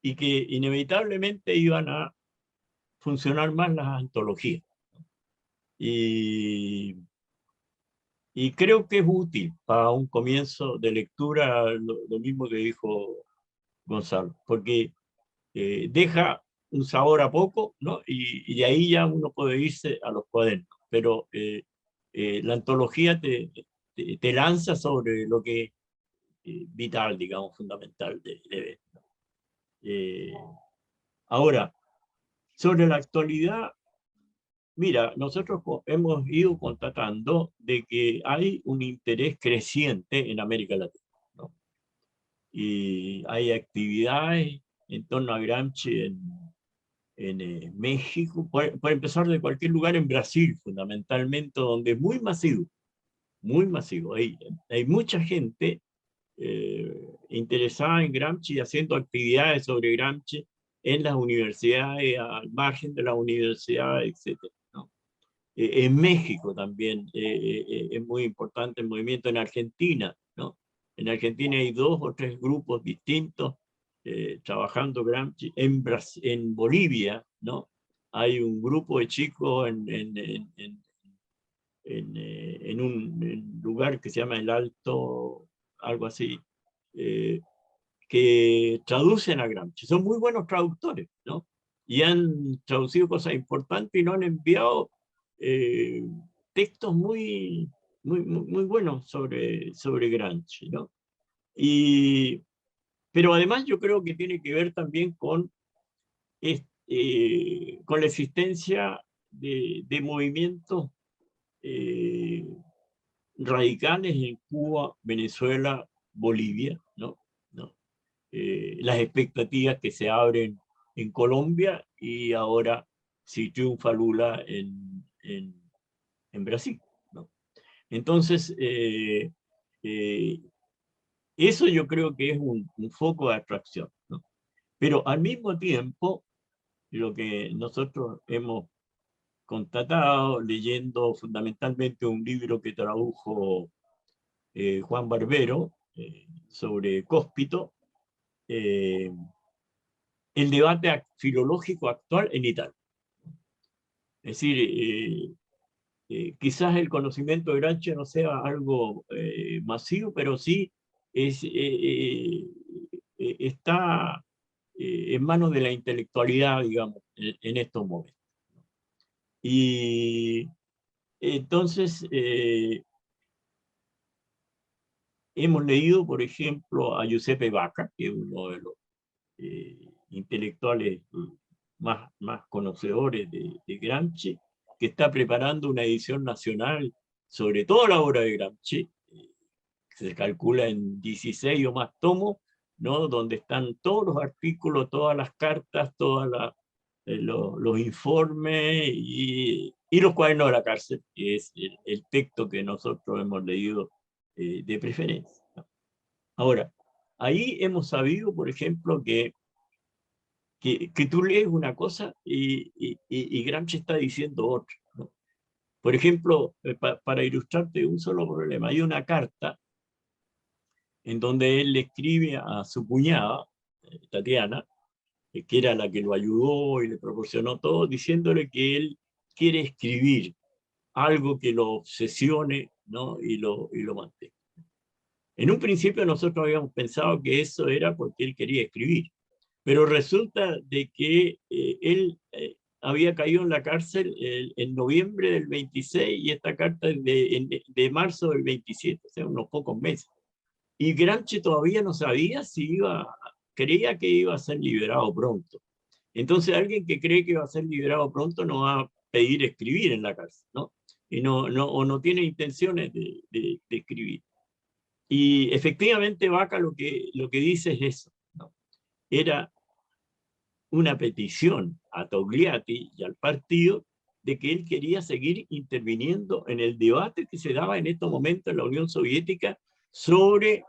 Y que inevitablemente iban a funcionar más las antologías. Y creo que es útil para un comienzo de lectura lo mismo que dijo Gonzalo, porque deja un sabor a poco, ¿no? Y de ahí ya uno puede irse a los cuadernos, pero la antología te lanza sobre lo que es vital, digamos, fundamental de ver, ¿no? Ahora, sobre la actualidad, mira, nosotros hemos ido constatando de que hay un interés creciente en América Latina, ¿no? Y hay actividades en torno a Gramsci en México, por empezar de cualquier lugar, en Brasil fundamentalmente, donde es muy masivo, muy masivo. Hay mucha gente interesada en Gramsci, haciendo actividades sobre Gramsci en las universidades, al margen de las universidades, etc., ¿no? En México también es muy importante el movimiento, en Argentina, ¿no? En Argentina hay 2 o 3 grupos distintos trabajando Gramsci. En Bolivia, ¿no?, hay un grupo de chicos en un lugar que se llama El Alto, algo así, que traducen a Gramsci. Son muy buenos traductores, ¿no? Y han traducido cosas importantes y nos han enviado eh, textos muy buenos sobre Gramsci, ¿no? Pero además yo creo que tiene que ver también con la existencia de movimientos radicales en Cuba, Venezuela, Bolivia, ¿no? ¿No? Las expectativas que se abren en Colombia, y ahora si triunfa Lula en Brasil, ¿no? Entonces, eso yo creo que es un foco de atracción, ¿no? Pero al mismo tiempo, lo que nosotros hemos constatado leyendo fundamentalmente un libro que tradujo Juan Barbero sobre Cóspito, el debate filológico actual en Italia. Es decir, quizás el conocimiento de Gramsci no sea algo masivo, pero sí está en manos de la intelectualidad, digamos, en estos momentos. Y entonces hemos leído, por ejemplo, a Giuseppe Vacca, que es uno de los intelectuales más conocedores de Gramsci, que está preparando una edición nacional sobre toda la obra de Gramsci, que se calcula en 16 o más tomos, ¿no? Donde están todos los artículos, todas las cartas, todos los informes y los cuadernos de la cárcel, que es el texto que nosotros hemos leído de preferencia. Ahora, ahí hemos sabido, por ejemplo, que tú lees una cosa y Gramsci está diciendo otra, ¿no? Por ejemplo, para ilustrarte un solo problema, hay una carta en donde él le escribe a su cuñada, Tatiana, que era la que lo ayudó y le proporcionó todo, diciéndole que él quiere escribir algo que lo obsesione, ¿no? y lo mantenga. En un principio nosotros habíamos pensado que eso era porque él quería escribir, pero resulta de que él había caído en la cárcel en noviembre del 26 y esta carta es de marzo del 27, o sea, unos pocos meses. Y Gramsci todavía no sabía si creía que iba a ser liberado pronto. Entonces alguien que cree que va a ser liberado pronto no va a pedir escribir en la cárcel, ¿no? Y no tiene intenciones de escribir. Y efectivamente Vacca lo que dice es eso, ¿no? Era una petición a Togliatti y al partido de que él quería seguir interviniendo en el debate que se daba en estos momentos en la Unión Soviética sobre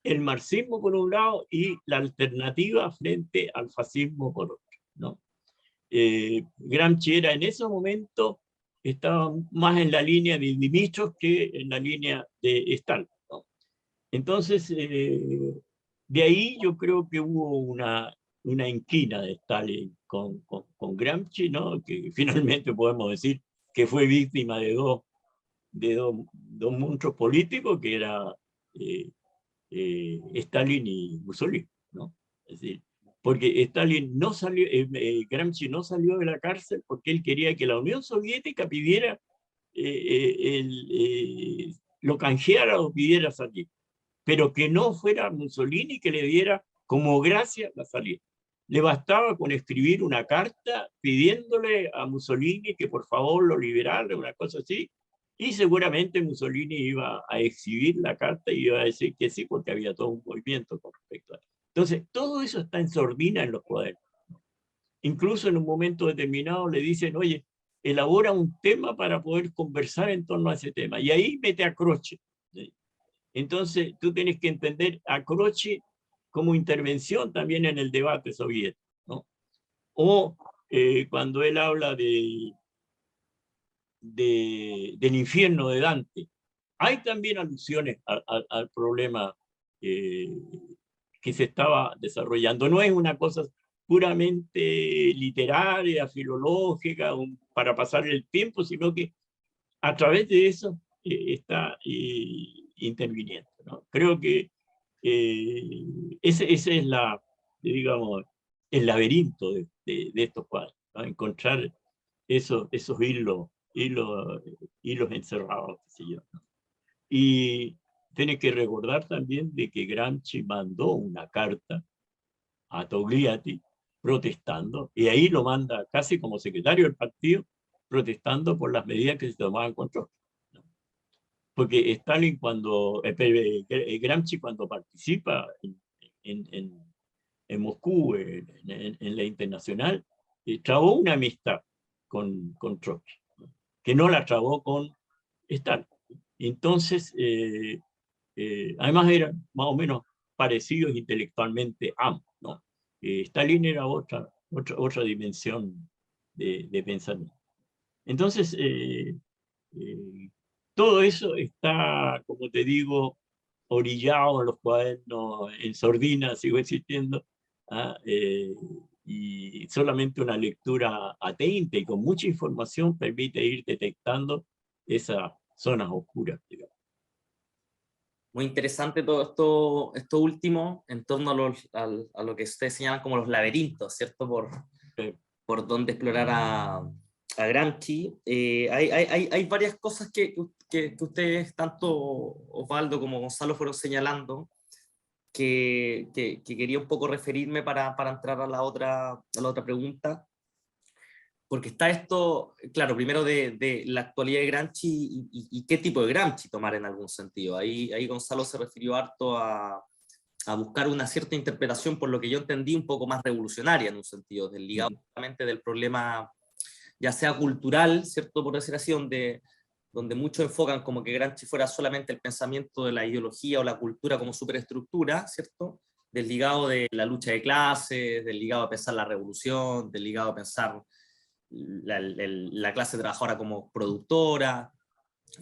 el marxismo por un lado y la alternativa frente al fascismo por otro, ¿no? Gramsci era en ese momento, estaba más en la línea de Dimitrov que en la línea de Stalin, ¿no? Entonces, de ahí yo creo que hubo una inquina de Stalin con Gramsci, ¿no? Que finalmente podemos decir que fue víctima de dos monstruos políticos, que era Stalin y Mussolini, ¿no? Es decir, porque Stalin no salió, Gramsci no salió de la cárcel porque él quería que la Unión Soviética pidiera, lo canjeara o pidiera salir, pero que no fuera Mussolini que le diera como gracia la salida. Le bastaba con escribir una carta pidiéndole a Mussolini que por favor lo liberara, una cosa así, y seguramente Mussolini iba a exhibir la carta y iba a decir que sí, porque había todo un movimiento con respecto a eso. Entonces, todo eso está en sordina en los cuadernos. Incluso en un momento determinado le dicen, oye, elabora un tema para poder conversar en torno a ese tema. Y ahí mete a Croce. Entonces, tú tienes que entender a Croce como intervención también en el debate soviético, ¿no? O cuando él habla del infierno de Dante, hay también alusiones al problema que se estaba desarrollando. No es una cosa puramente literaria, filológica, para pasar el tiempo, sino que a través de eso está interviniendo, ¿no? Creo que ese es digamos, el laberinto de estos cuadros, ¿no? Encontrar esos hilos encerrados, qué sé yo, ¿no? Y tiene que recordar también de que Gramsci mandó una carta a Togliatti protestando, y ahí lo manda casi como secretario del partido, protestando por las medidas que se tomaban contra él, ¿no? Porque Stalin Gramsci cuando participa en Moscú, en la internacional, trabó una amistad con Trotsky, ¿no? Que no la trabó con Stalin. Entonces, además eran más o menos parecidos intelectualmente ambos, ¿no? Stalin era otra dimensión de pensamiento. Entonces, todo eso está, como te digo, orillado en los cuadernos, en sordina, sigo existiendo, ¿ah? Y solamente una lectura atenta y con mucha información permite ir detectando esas zonas oscuras, digamos. Muy interesante todo esto último en torno a lo que ustedes señalan como los laberintos, ¿cierto? Por donde explorar a Gramsci. Hay varias cosas que ustedes, tanto Osvaldo como Gonzalo, fueron señalando, que quería un poco referirme para entrar a la otra pregunta. Porque está esto, claro, primero de la actualidad de Gramsci y qué tipo de Gramsci tomar en algún sentido. Ahí Gonzalo se refirió harto a buscar una cierta interpretación, por lo que yo entendí, un poco más revolucionaria en un sentido, ligado justamente del problema, ya sea cultural, ¿cierto? Por decir así, donde muchos enfocan como que Gramsci fuera solamente el pensamiento de la ideología o la cultura como superestructura, ¿cierto? Del ligado de la lucha de clases, del ligado a pensar la revolución, del ligado a pensar la clase trabajadora como productora,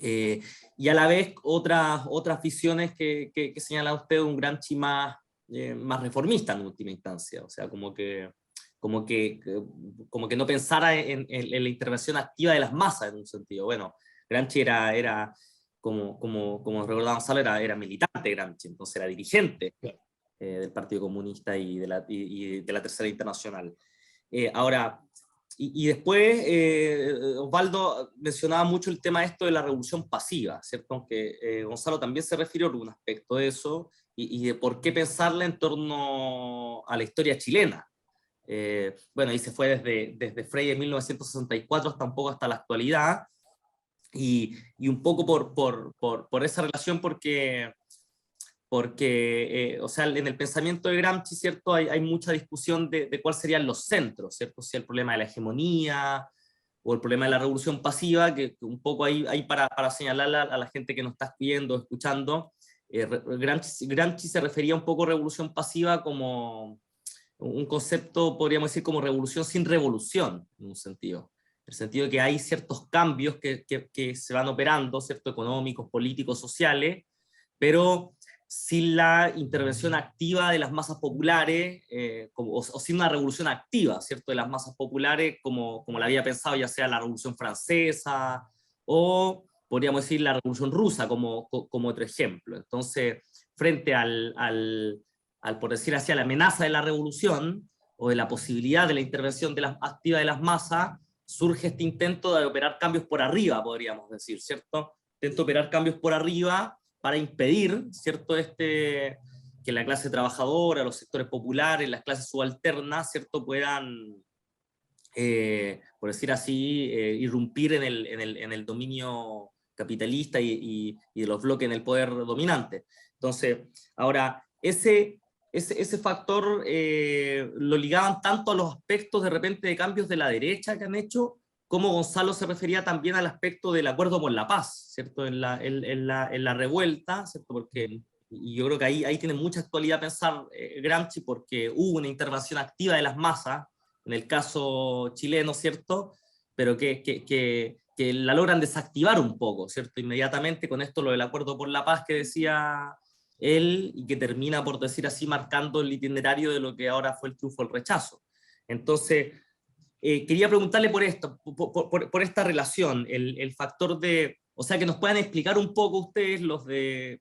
y a la vez otras visiones que señala usted, un Gramsci más reformista en última instancia, o sea, como que no pensara en la intervención activa de las masas en un sentido. Bueno, Gramsci era como recordaba Gonzalo, era militante Gramsci, entonces era dirigente del Partido Comunista y de la Tercera Internacional. Ahora, y después, Osvaldo mencionaba mucho el tema esto de la revolución pasiva, ¿cierto? Aunque Gonzalo también se refirió a algún aspecto de eso, y de por qué pensarla en torno a la historia chilena. Bueno, ahí se fue desde Frei en 1964 hasta un poco hasta la actualidad, y un poco por esa relación, porque o sea, en el pensamiento de Gramsci, ¿cierto? Hay mucha discusión de cuáles serían los centros, ¿cierto? Si el problema de la hegemonía o el problema de la revolución pasiva, que un poco ahí para señalar a la gente que nos está viendo, escuchando, Gramsci se refería un poco a revolución pasiva como un concepto, podríamos decir, como revolución sin revolución, en un sentido. En el sentido de que hay ciertos cambios que se van operando, ¿cierto? Económicos, políticos, sociales, pero sin la intervención activa de las masas populares, o sin una revolución activa, ¿cierto?, de las masas populares, como la había pensado ya sea la Revolución Francesa, o podríamos decir la Revolución Rusa como otro ejemplo. Entonces, frente por decir así, a la amenaza de la revolución, o de la posibilidad de la intervención activa de las masas, surge este intento de operar cambios por arriba, podríamos decir, ¿cierto? Intento de operar cambios por arriba, para impedir, ¿cierto?, que la clase trabajadora, los sectores populares, las clases subalternas, ¿cierto?, puedan, por decir así, irrumpir en el dominio capitalista y de los bloques en el poder dominante. Entonces, ahora, ese factor lo ligaban tanto a los aspectos de repente de cambios de la derecha que han hecho, como Gonzalo se refería también al aspecto del acuerdo por la paz, ¿cierto? En la revuelta, ¿cierto? Porque, y yo creo que ahí tiene mucha actualidad pensar Gramsci, porque hubo una intervención activa de las masas, en el caso chileno, ¿cierto? Pero que la logran desactivar un poco, ¿cierto? Inmediatamente con esto lo del acuerdo por la paz que decía él, y que termina, por decir así, marcando el itinerario de lo que ahora fue el triunfo del rechazo. Entonces, quería preguntarle por esto, por esta relación, el factor de, o sea, que nos puedan explicar un poco ustedes,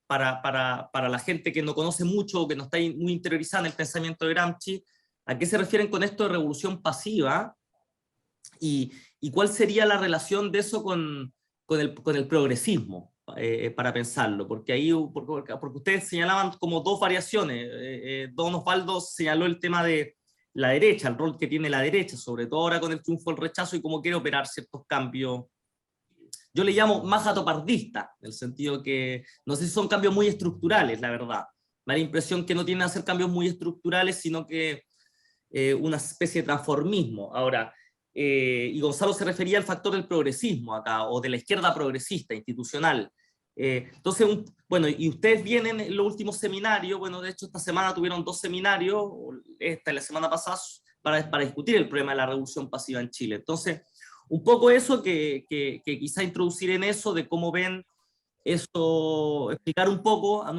para la gente que no conoce mucho o que no está muy interiorizada en el pensamiento de Gramsci, a qué se refieren con esto de revolución pasiva, y cuál sería la relación de eso con el progresismo, para pensarlo, porque ahí, porque ustedes señalaban como dos variaciones. Don Osvaldo señaló el tema de la derecha, el rol que tiene la derecha, sobre todo ahora con el triunfo del rechazo y cómo quiere operar ciertos cambios. Yo le llamo más gatopardista, en el sentido que no sé si son cambios muy estructurales, la verdad. Me da la impresión que no tienen a ser cambios muy estructurales, sino que una especie de transformismo. Ahora, y Gonzalo se refería al factor del progresismo acá, o de la izquierda progresista, institucional. Entonces, bueno, y ustedes vienen en los últimos seminarios, bueno, de hecho esta semana tuvieron 2 seminarios, esta y la semana pasada, para discutir el problema de la revolución pasiva en Chile. Entonces, un poco eso, que quizá introducir en eso, de cómo ven eso, explicar un poco a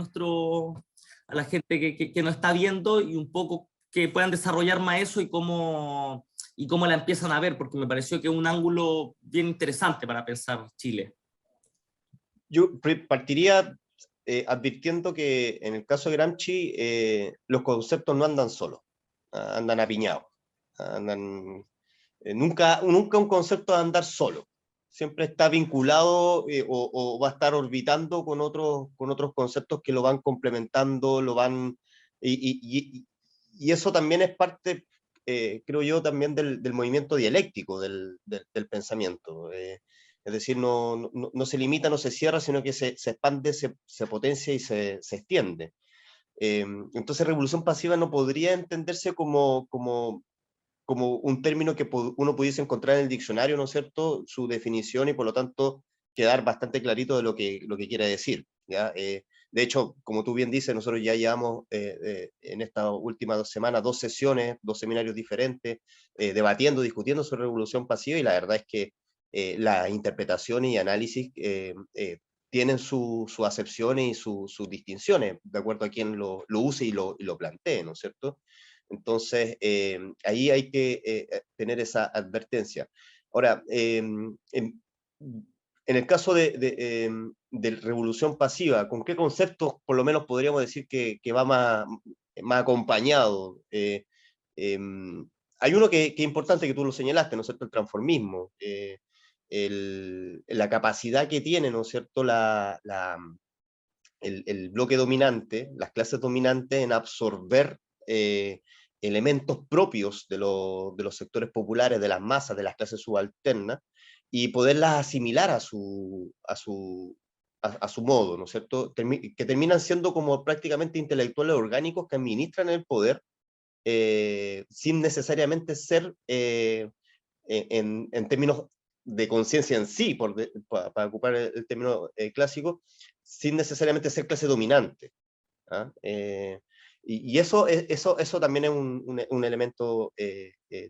la gente que nos está viendo, y un poco que puedan desarrollar más eso y cómo la empiezan a ver, porque me pareció que es un ángulo bien interesante para pensar Chile. Yo partiría advirtiendo que en el caso de Gramsci los conceptos no andan solos, andan apiñados, andan, nunca un concepto va a andar solo, siempre está vinculado o va a estar orbitando con otros conceptos que lo van complementando, lo van, y eso también es parte, creo yo, también del movimiento dialéctico del pensamiento. Es decir, no se limita, no se cierra, sino que se expande, se potencia y se extiende. Entonces, revolución pasiva no podría entenderse como un término que uno pudiese encontrar en el diccionario, ¿no es cierto?, su definición, y por lo tanto quedar bastante clarito de lo que quiere decir, ¿ya? De hecho, como tú bien dices, nosotros ya llevamos en estas últimas 2 semanas 2 sesiones, 2 seminarios diferentes, debatiendo, discutiendo sobre revolución pasiva, y la verdad es que las interpretaciones y análisis tienen sus acepciones y sus distinciones, de acuerdo a quien lo use y lo plantee, ¿no es cierto? Entonces, ahí hay que tener esa advertencia. Ahora, en el caso de revolución pasiva, ¿con qué conceptos por lo menos podríamos decir que va más acompañado? Hay uno que es importante, que tú lo señalaste, ¿no es cierto?, el transformismo, la capacidad que tiene, ¿no es cierto?, el bloque dominante, las clases dominantes, en absorber elementos propios de los sectores populares, de las masas, de las clases subalternas, y poderlas asimilar a su modo, ¿no es cierto?, que terminan siendo como prácticamente intelectuales orgánicos que administran el poder sin necesariamente ser, en términos de conciencia en sí, para ocupar el término clásico, sin necesariamente ser clase dominante. ¿Ah? Y eso también es un elemento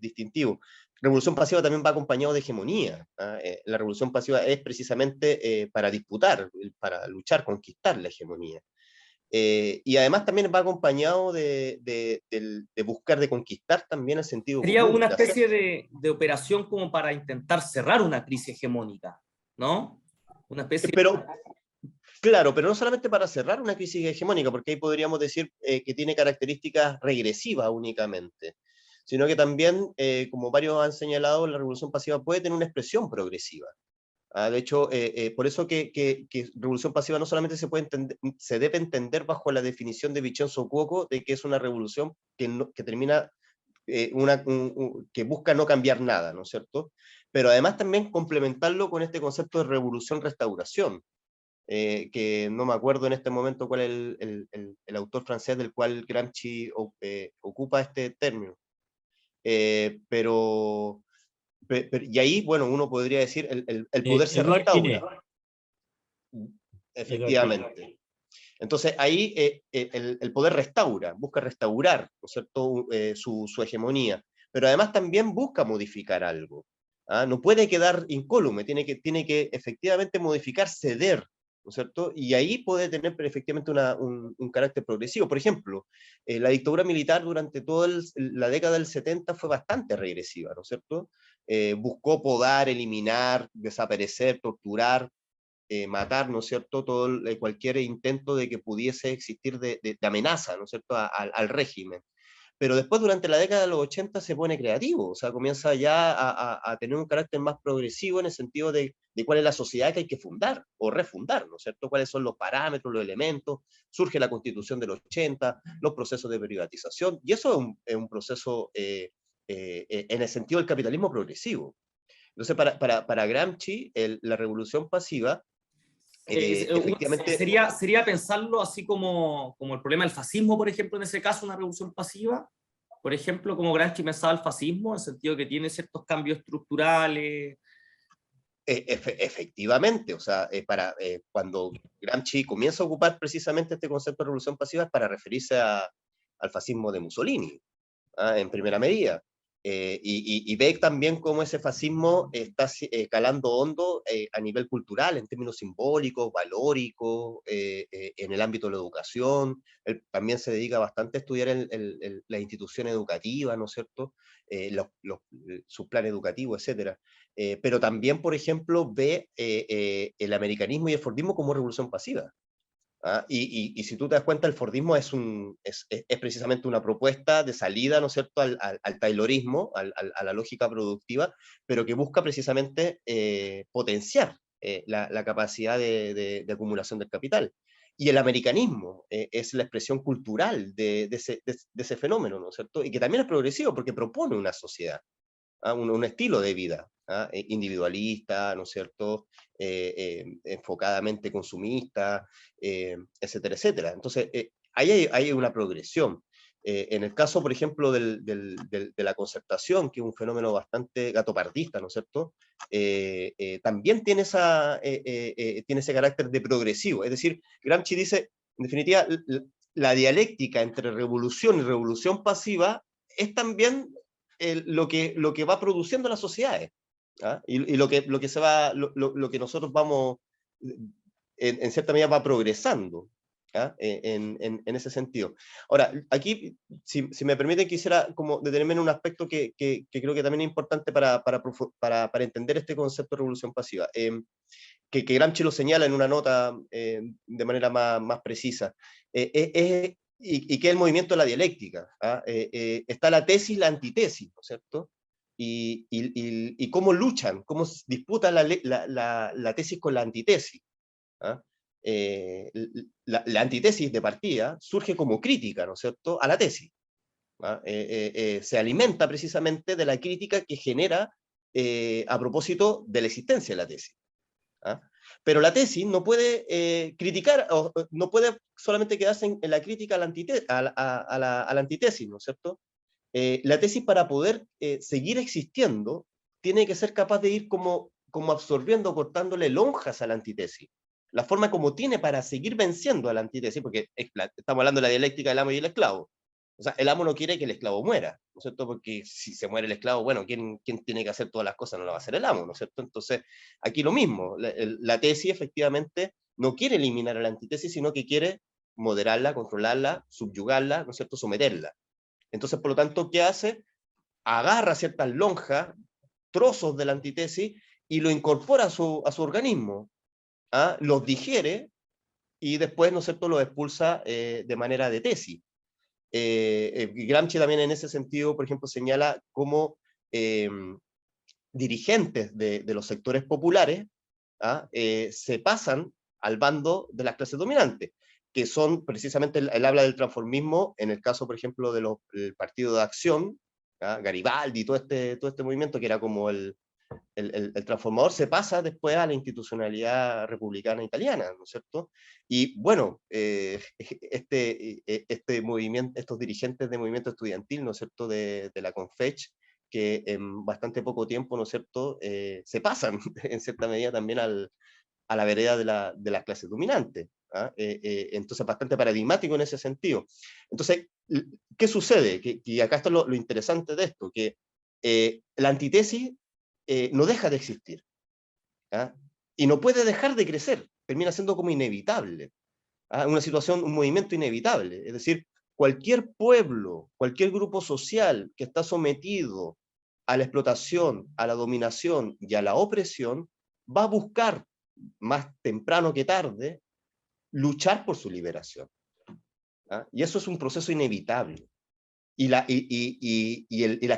distintivo. Revolución pasiva también va acompañado de hegemonía. ¿Ah? La revolución pasiva es precisamente para disputar, para luchar, conquistar la hegemonía. Y además también va acompañado de buscar, de conquistar también el sentido Sería común. una especie de operación como para intentar cerrar una crisis hegemónica, ¿no? Una especie Pero, claro, pero no solamente para cerrar una crisis hegemónica, porque ahí podríamos decir que tiene características regresivas únicamente, sino que también, como varios han señalado, la revolución pasiva puede tener una expresión progresiva. De hecho, por eso que revolución pasiva no solamente se debe entender bajo la definición de Vincenzo Cuoco de que es una revolución que termina, que busca no cambiar nada, ¿no es cierto? Pero además también complementarlo con este concepto de revolución-restauración, que no me acuerdo en este momento cuál es el autor francés del cual Gramsci ocupa este término. Y ahí, bueno, uno podría decir, el poder se restaura. Efectivamente. Entonces ahí el poder restaura, busca restaurar, ¿no es cierto?, su hegemonía, pero además también busca modificar algo. ¿Ah? No puede quedar incólume, tiene que efectivamente modificar, ceder, ¿no es cierto? Y ahí puede tener efectivamente un carácter progresivo. Por ejemplo, la dictadura militar durante toda la década del 70 fue bastante regresiva, ¿no es cierto? Buscó podar, eliminar, desaparecer, torturar, matar, ¿no es cierto?, cualquier intento de que pudiese existir de amenaza, ¿no es cierto?, al régimen. Pero después, durante la década de los 80, se pone creativo, o sea, comienza ya a tener un carácter más progresivo en el sentido de cuál es la sociedad que hay que fundar o refundar, ¿no es cierto?, cuáles son los parámetros, los elementos. Surge la Constitución del 80, los procesos de privatización, y eso es un proceso en el sentido del capitalismo progresivo. Entonces, para Gramsci, la revolución pasiva, efectivamente, sería pensarlo así como el problema del fascismo, por ejemplo, en ese caso, una revolución pasiva, por ejemplo, como Gramsci pensaba el fascismo, en el sentido que tiene ciertos cambios estructurales. Efectivamente, o sea, cuando Gramsci comienza a ocupar precisamente este concepto de revolución pasiva es para referirse al fascismo de Mussolini, en primera medida. Y ve también cómo ese fascismo está calando hondo a nivel cultural, en términos simbólicos, valóricos, en el ámbito de la educación. Él también se dedica bastante a estudiar la institución educativa, ¿no es cierto? Su plan educativo, etc. Pero también, por ejemplo, ve el americanismo y el fordismo como revolución pasiva. ¿Ah? Y si tú te das cuenta, el fordismo es precisamente una propuesta de salida, ¿no es cierto?, al taylorismo, a la lógica productiva, pero que busca precisamente potenciar la capacidad de acumulación del capital. Y el americanismo es la expresión cultural de ese fenómeno, ¿no es cierto?, y que también es progresivo porque propone una sociedad, un estilo de vida individualista, ¿no es cierto?, enfocadamente consumista, etcétera, etcétera. Entonces, ahí hay una progresión. En el caso, por ejemplo, de la concertación, que es un fenómeno bastante gatopardista, ¿no es cierto?, también tiene ese carácter de progresivo. Es decir, Gramsci dice, en definitiva, la dialéctica entre revolución y revolución pasiva es también lo que va produciendo las sociedades, ¿ah? Y lo que nosotros vamos, en cierta medida, va progresando, ¿ah? En ese sentido. Ahora, aquí, si me permiten, quisiera como detenerme en un aspecto que creo que también es importante para entender este concepto de revolución pasiva, que Gramsci lo señala en una nota de manera más precisa, y que es el movimiento de la dialéctica. ¿Ah? Está la tesis y la antitesis, ¿no es cierto? Y cómo luchan, cómo disputan la tesis con la antitesis. ¿Ah? La antitesis de partida surge como crítica, ¿no es cierto?, a la tesis. ¿Ah? Se alimenta precisamente de la crítica que genera a propósito de la existencia de la tesis. ¿Ah? Pero la tesis no puede criticar, no puede solamente quedarse en la crítica a la antitesis, ¿no es cierto? La tesis, para poder seguir existiendo, tiene que ser capaz de ir como absorbiendo, cortándole lonjas a la antitesis. La forma como tiene para seguir venciendo a la antitesis, porque estamos hablando de la dialéctica del amo y el esclavo. O sea, el amo no quiere que el esclavo muera, ¿no es cierto? Porque si se muere el esclavo, bueno, ¿quién tiene que hacer todas las cosas? No lo va a hacer el amo, ¿no es cierto? Entonces, aquí lo mismo, la tesis efectivamente no quiere eliminar a la antitesis, sino que quiere moderarla, controlarla, subyugarla, ¿no es cierto?, someterla. Entonces, por lo tanto, ¿qué hace? Agarra ciertas lonjas, trozos de la antitesis, y lo incorpora a su organismo, ¿ah? Los digiere, y después, ¿no es cierto?, los expulsa de manera de tesis. Gramsci también en ese sentido, por ejemplo, señala cómo dirigentes de los sectores populares se pasan al bando de las clases dominantes, que son precisamente, él habla del transformismo, en el caso, por ejemplo, del Partido de Acción, Garibaldi, todo este movimiento que era como el transformador, se pasa después a la institucionalidad republicana italiana, ¿no es cierto? Y bueno, este movimiento, estos dirigentes de movimiento estudiantil, ¿no es cierto?, de la Confech, que en bastante poco tiempo, ¿no es cierto?, se pasan en cierta medida también a la vereda de las clases dominantes. ¿Ah? Entonces, bastante paradigmático en ese sentido. Entonces, ¿qué sucede? Que acá está lo interesante de esto, que la antitesis no deja de existir. ¿Ah? Y no puede dejar de crecer, termina siendo como inevitable. ¿Ah? Una situación, un movimiento inevitable. Es decir, cualquier pueblo, cualquier grupo social que está sometido a la explotación, a la dominación y a la opresión, va a buscar, más temprano que tarde, luchar por su liberación. ¿Ah? Y eso es un proceso inevitable. Y las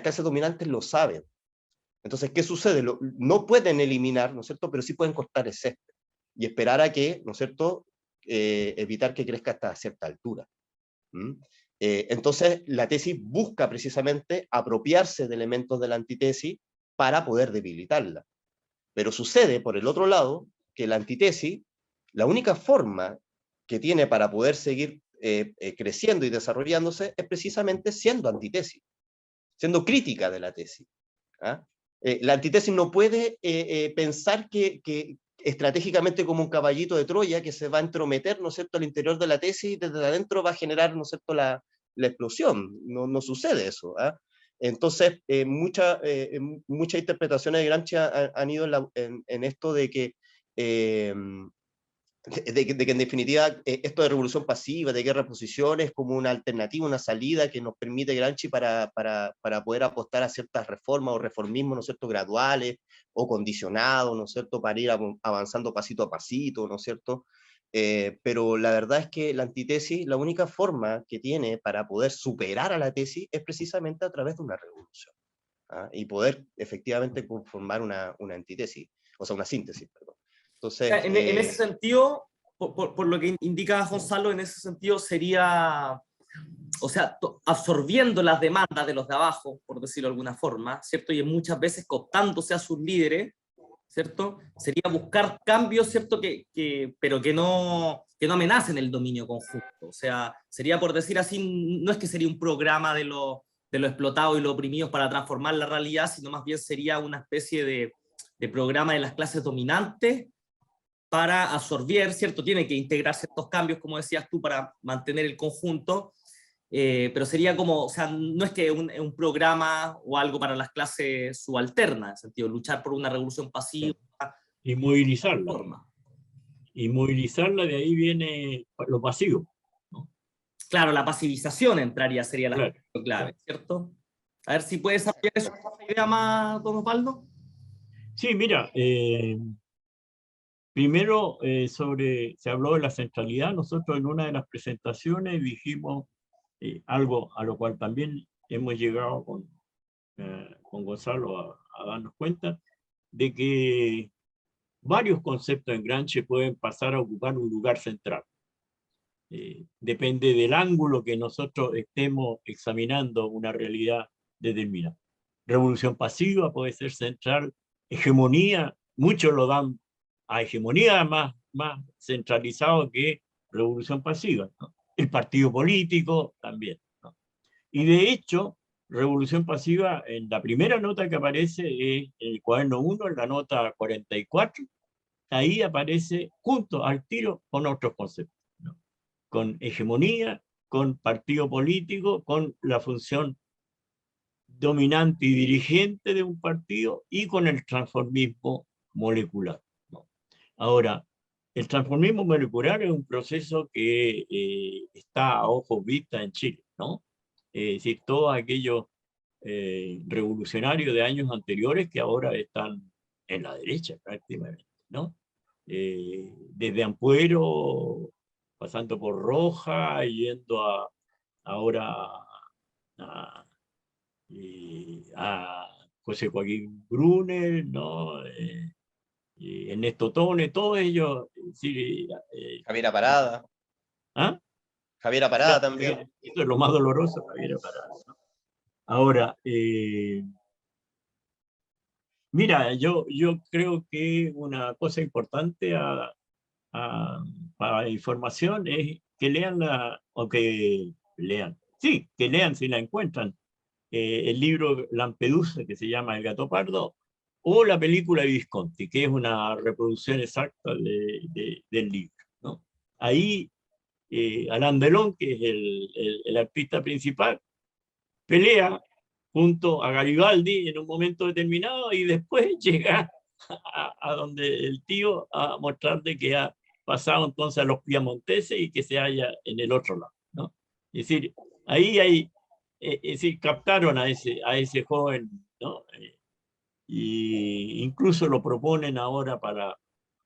clases dominantes lo saben. Entonces, ¿qué sucede? No pueden eliminar, ¿no es cierto?, pero sí pueden cortar el césped y esperar a que, ¿no es cierto?, evitar que crezca hasta cierta altura. Entonces, la tesis busca precisamente apropiarse de elementos de la antitesis para poder debilitarla. Pero sucede, por el otro lado, que la antitesis, la única forma que tiene para poder seguir creciendo y desarrollándose es precisamente siendo antitesis, siendo crítica de la tesis. ¿Ah? La antitesis no puede pensar que estratégicamente como un caballito de Troya que se va a entrometer, ¿no es cierto?, al interior de la tesis y desde adentro va a generar, ¿no es cierto?, la explosión. No sucede eso. ¿Ah? Entonces, muchas interpretaciones de Gramsci han ido en esto de que, de que en definitiva esto de revolución pasiva, de guerra de posiciones, como una alternativa, una salida que nos permite Gramsci para poder apostar a ciertas reformas o reformismos, ¿no es cierto?, graduales o condicionados, ¿no es cierto?, para ir avanzando pasito a pasito, ¿no es cierto? Pero la verdad es que la antitesis, la única forma que tiene para poder superar a la tesis es precisamente a través de una revolución, ¿ah? Y poder efectivamente conformar una antitesis, o sea, una síntesis, perdón. Entonces, En ese sentido, por lo que indica Gonzalo, en ese sentido sería, o sea, absorbiendo las demandas de los de abajo, por decirlo de alguna forma, ¿cierto? Y muchas veces cooptándose a sus líderes, ¿cierto? Sería buscar cambios, ¿cierto? Pero que no amenacen el dominio conjunto. O sea, sería, por decir así, no es que sería un programa de lo explotado y los oprimidos para transformar la realidad, sino más bien sería una especie de programa de las clases dominantes para absorber, ¿cierto? Tiene que integrar ciertos cambios, como decías tú, para mantener el conjunto, pero sería como, o sea, no es que un programa o algo para las clases subalternas, en el sentido de luchar por una revolución pasiva. Y movilizarla. Forma. Y movilizarla, de ahí viene lo pasivo, ¿no? Claro, la pasivización entraría, sería la Claro, clave, ¿cierto? A ver si puedes ampliar esa idea más, don Osvaldo. sí, mira, primero se habló de la centralidad. Nosotros en una de las presentaciones dijimos algo a lo cual también hemos llegado con Gonzalo a darnos cuenta, de que varios conceptos en Gramsci pueden pasar a ocupar un lugar central. Depende del ángulo que nosotros estemos examinando una realidad determinada. Revolución pasiva puede ser central, hegemonía, muchos lo dan a hegemonía más centralizado que revolución pasiva, ¿no? El partido político también, ¿no? Y de hecho, revolución pasiva, en la primera nota que aparece es en el cuaderno 1, en la nota 44, ahí aparece junto al tiro con otros conceptos, ¿no? Con hegemonía, con partido político, con la función dominante y dirigente de un partido y con el transformismo molecular, ¿no? Ahora, el transformismo molecular es un proceso que está a ojos vistas en Chile, ¿no? Es decir, todos aquellos revolucionarios de años anteriores que ahora están en la derecha prácticamente, ¿no? Desde Ampuero, pasando por Roja, yendo ahora a José Joaquín Brunel, ¿no? Ernesto Tone, todos ellos. Sí, Javiera Parada. ¿ah? Javiera Parada también. Eso es lo más doloroso, Javiera Parada, ¿no? Ahora, mira, yo creo que una cosa importante para la información es que lean o que lean, sí, que lean si la encuentran, el libro Lampedusa, que se llama El gato pardo, o la película de Visconti, que es una reproducción exacta del libro, ¿no? Ahí Alain Delon, que es el artista principal, pelea junto a Garibaldi en un momento determinado y después llega a donde el tío a mostrarle que ha pasado entonces a los piamonteses y que se halla en el otro lado, ¿no? Es decir, ahí hay, es decir, captaron a ese joven, ¿no? Y incluso lo proponen ahora para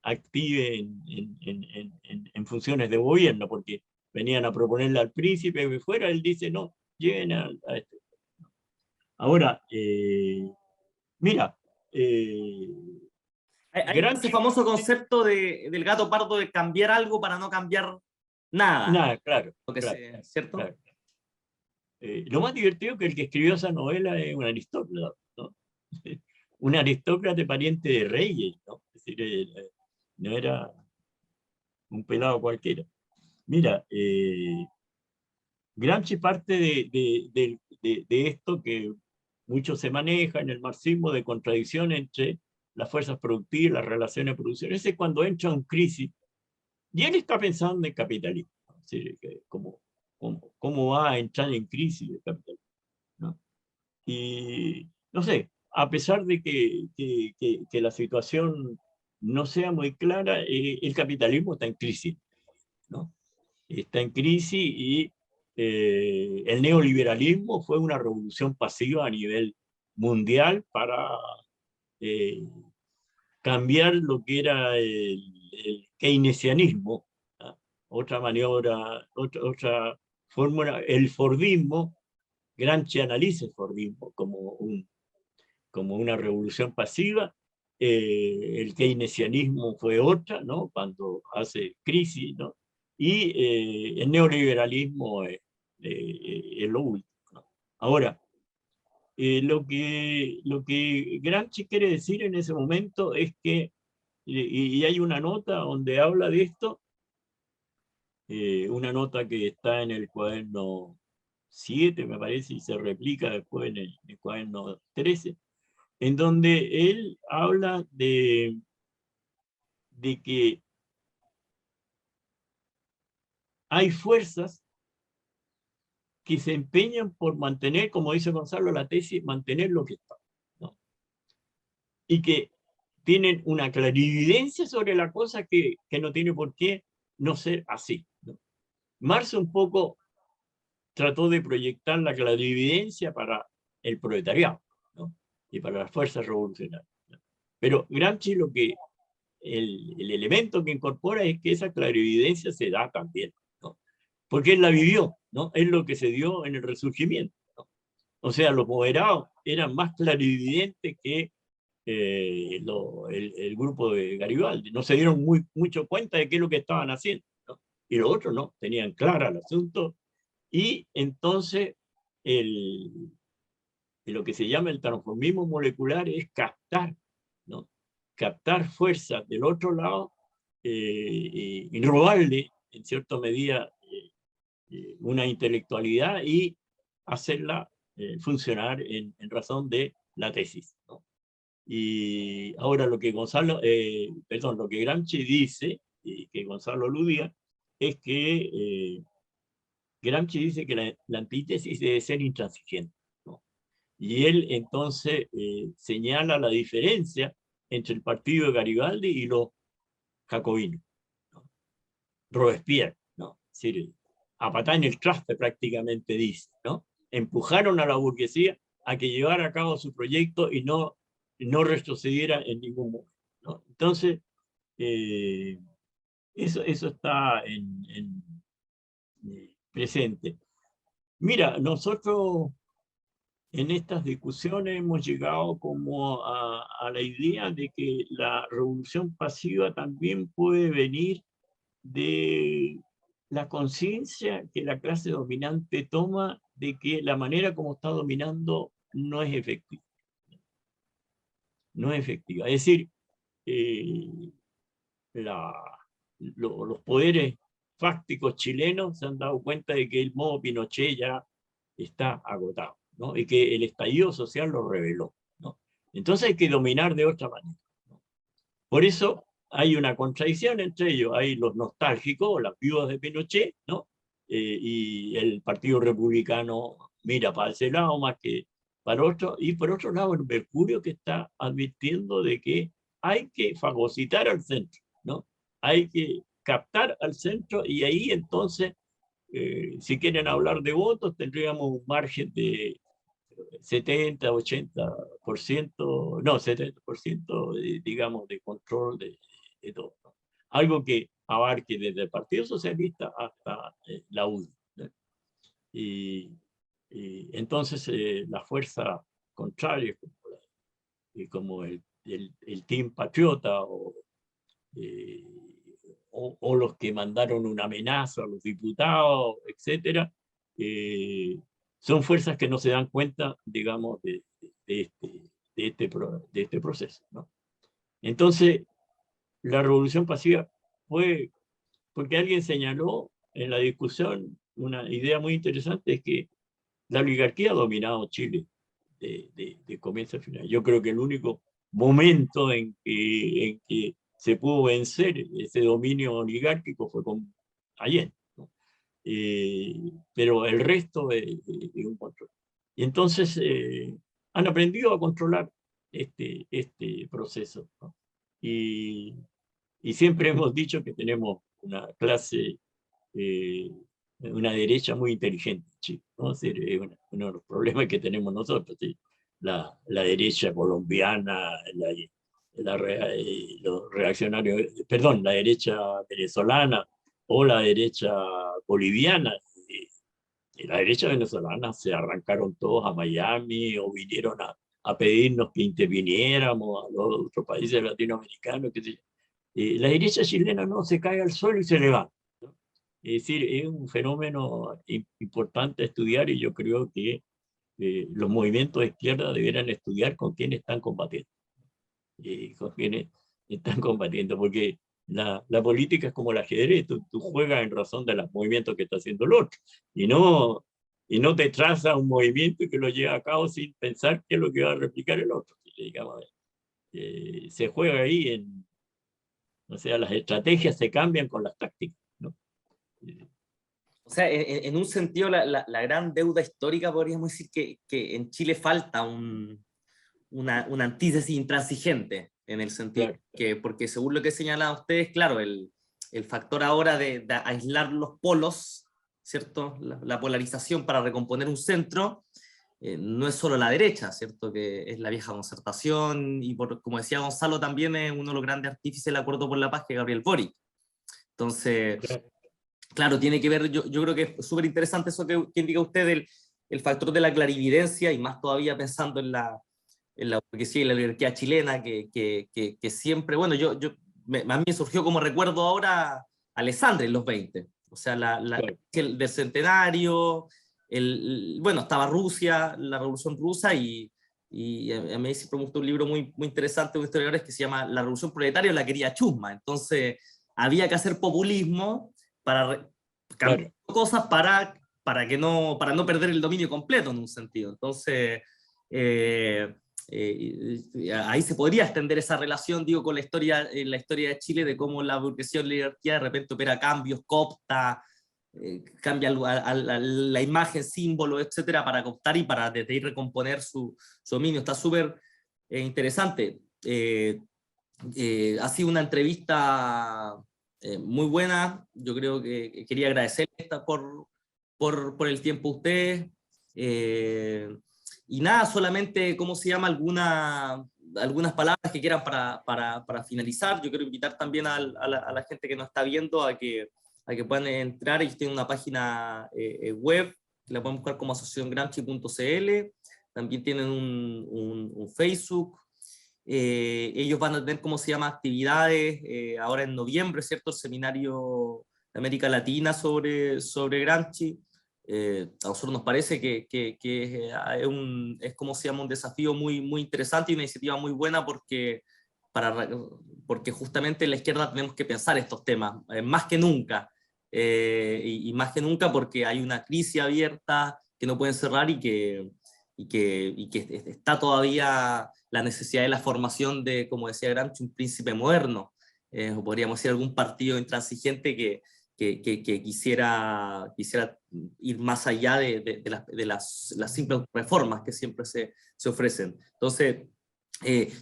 active en funciones de gobierno, porque venían a proponerle al príncipe que fuera, él dice, no, lleguen a este. Ahora, mira, Hay ese famoso concepto del gato pardo de cambiar algo para no cambiar nada. nada, claro, ¿cierto? claro. Lo más divertido es que el que escribió esa novela es un aristócrata, ¿no? Un aristócrata pariente de reyes, ¿no? Es decir, no era un pelado cualquiera. Mira, Gramsci parte de esto que mucho se maneja en el marxismo, de contradicción entre las fuerzas productivas, las relaciones de producción. Ese es cuando entra en crisis, y él está pensando en capitalismo, ¿sí? ¿Cómo va a entrar en crisis el capitalismo, ¿no? Y no sé, a pesar de que la situación no sea muy clara, el capitalismo está en crisis, ¿no? Está en crisis y el neoliberalismo fue una revolución pasiva a nivel mundial para eh, cambiar lo que era el keynesianismo, ¿ah? Otra maniobra, otra fórmula, el fordismo. Gramsci analiza el fordismo como una revolución pasiva. El keynesianismo fue otra, ¿no? Cuando hace crisis, ¿no? Y el neoliberalismo es lo último, ¿no? Ahora, lo que Gramsci quiere decir en ese momento es que, y hay una nota donde habla de esto, una nota que está en el cuaderno 7, me parece, y se replica después en el cuaderno 13, en donde él habla de que hay fuerzas que se empeñan por mantener, como dice Gonzalo, la tesis, mantener lo que está, ¿no? Y que tienen una clarividencia sobre la cosa que no tiene por qué no ser así, ¿no? Marx un poco trató de proyectar la clarividencia para el proletariado, ¿no? Y para las fuerzas revolucionarias, ¿no? Pero Gramsci el elemento que incorpora es que esa clarividencia se da también, ¿no? Porque él la vivió, ¿no? Es lo que se dio en el Resurgimiento, ¿no? O sea, los moderados eran más clarividentes que el grupo de Garibaldi. No se dieron mucho cuenta de qué es lo que estaban haciendo, ¿no? Y los otros no, tenían clara el asunto. Y entonces lo que se llama el transformismo molecular es captar, ¿no? Captar fuerzas del otro lado y robarle, en cierta medida, una intelectualidad y hacerla funcionar en razón de la tesis, ¿no? Y ahora lo que lo que Gramsci dice, y que Gonzalo aludía, es que Gramsci dice que la antítesis debe ser intransigente, ¿no? Y él entonces señala la diferencia entre el partido de Garibaldi y los jacobinos, ¿no? Robespierre, ¿no? Es decir, a patada en el traste prácticamente dice, ¿no? Empujaron a la burguesía a que llevara a cabo su proyecto y no retrocediera en ningún momento, ¿no? Entonces, eso está presente. Mira, nosotros en estas discusiones hemos llegado como a la idea de que la revolución pasiva también puede venir de la conciencia que la clase dominante toma de que la manera como está dominando no es efectiva. No es efectiva. Es decir, eh, los poderes fácticos chilenos se han dado cuenta de que el modo Pinochet ya está agotado, ¿no? Y que el estallido social lo reveló, ¿no? Entonces hay que dominar de otra manera, ¿no? Por eso hay una contradicción entre ellos. Hay los nostálgicos, las viudas de Pinochet, ¿no? Y el Partido Republicano mira para ese lado más que para otro. Y por otro lado, el Mercurio, que está advirtiendo de que hay que fagocitar al centro, ¿no? Hay que captar al centro y ahí entonces, si quieren hablar de votos, tendríamos un margen de 70, 80%, no, 70%, digamos, de control de todo, ¿no? Algo que abarque desde el Partido Socialista hasta la UDI, ¿no? Y entonces la fuerza contraria, como el Team Patriota eh, o los que mandaron una amenaza a los diputados, etcétera, son fuerzas que no se dan cuenta, digamos, de este proceso, ¿no? Entonces, la revolución pasiva fue porque alguien señaló en la discusión una idea muy interesante, es que la oligarquía ha dominado Chile de comienzo a final. Yo creo que el único momento en que se pudo vencer ese dominio oligárquico fue con Allende, ¿no? Pero el resto es un control. Y entonces han aprendido a controlar este proceso, ¿no? Y siempre hemos dicho que tenemos una clase, una derecha muy inteligente, ¿sí? ¿No? Es decir, uno de los problemas que tenemos nosotros, ¿sí? La derecha colombiana, los reaccionarios, perdón, la derecha venezolana o la derecha boliviana. Y la derecha venezolana se arrancaron todos a Miami o vinieron a pedirnos que interviniéramos a los otros países latinoamericanos, qué sé yo. La derecha chilena no se cae al suelo y se levanta, ¿no? Es decir, es un fenómeno importante a estudiar, y yo creo que los movimientos de izquierda deberían estudiar con quiénes están combatiendo, con quienes están combatiendo, porque la política es como el ajedrez, tú juegas en razón de los movimientos que está haciendo el otro, y no te traza un movimiento y que lo lleva a cabo sin pensar qué es lo que va a replicar el otro. Digamos, se juega ahí o sea, las estrategias se cambian con las tácticas, ¿no? O sea, en un sentido, la gran deuda histórica, podríamos decir que en Chile falta una antítesis intransigente, en el sentido Claro. que, porque según lo que señalan ustedes, claro, el factor ahora de aislar los polos, ¿cierto? La polarización para recomponer un centro, no es solo la derecha, ¿cierto? Que es la vieja concertación, y como decía Gonzalo, también es uno de los grandes artífices del Acuerdo por la Paz, que es Gabriel Boric. Entonces, Claro. claro, tiene que ver, yo creo que es súper interesante eso que indica usted, el factor de la clarividencia, y más todavía pensando en la burguesía y la oligarquía chilena, que siempre, bueno, a mí me surgió como recuerdo ahora Alessandri en los 20, o sea, Claro. el del centenario, bueno, estaba Rusia, la Revolución Rusa, y a mí siempre me gustó un libro muy interesante de un historiador que se llama La Revolución Proletaria, la quería Chusma. Entonces había que hacer populismo para cambiar Claro. cosas para no perder el dominio completo, en un sentido. Entonces, ahí se podría extender esa relación, digo, con la historia de Chile, de cómo la burguesía y la oligarquía de repente opera cambios, coopta, cambia la imagen, símbolo, etcétera, para cooptar y para desde ahí recomponer su dominio. Está súper interesante. Ha sido una entrevista muy buena. Yo creo que quería agradecerle por el tiempo a ustedes. Y nada, solamente, ¿cómo se llama? Algunas palabras que quieran para finalizar. Yo quiero invitar también a la gente que nos está viendo a que puedan entrar. Ellos tienen una página web, que la pueden buscar como asociaciongramsci.cl. También tienen un Facebook. Ellos van a tener, ¿cómo se llama?, actividades ahora en noviembre, ¿cierto? El seminario de América Latina sobre Gramsci. A nosotros nos parece que es, ¿cómo se llama?, un desafío muy interesante y una iniciativa muy buena porque justamente en la izquierda tenemos que pensar estos temas, más que nunca. Y más que nunca porque hay una crisis abierta que no pueden cerrar y que está todavía la necesidad de la formación de, como decía Gramsci, un príncipe moderno, o podríamos decir algún partido intransigente que quisiera ir más allá de las simples reformas que siempre se ofrecen. Entonces,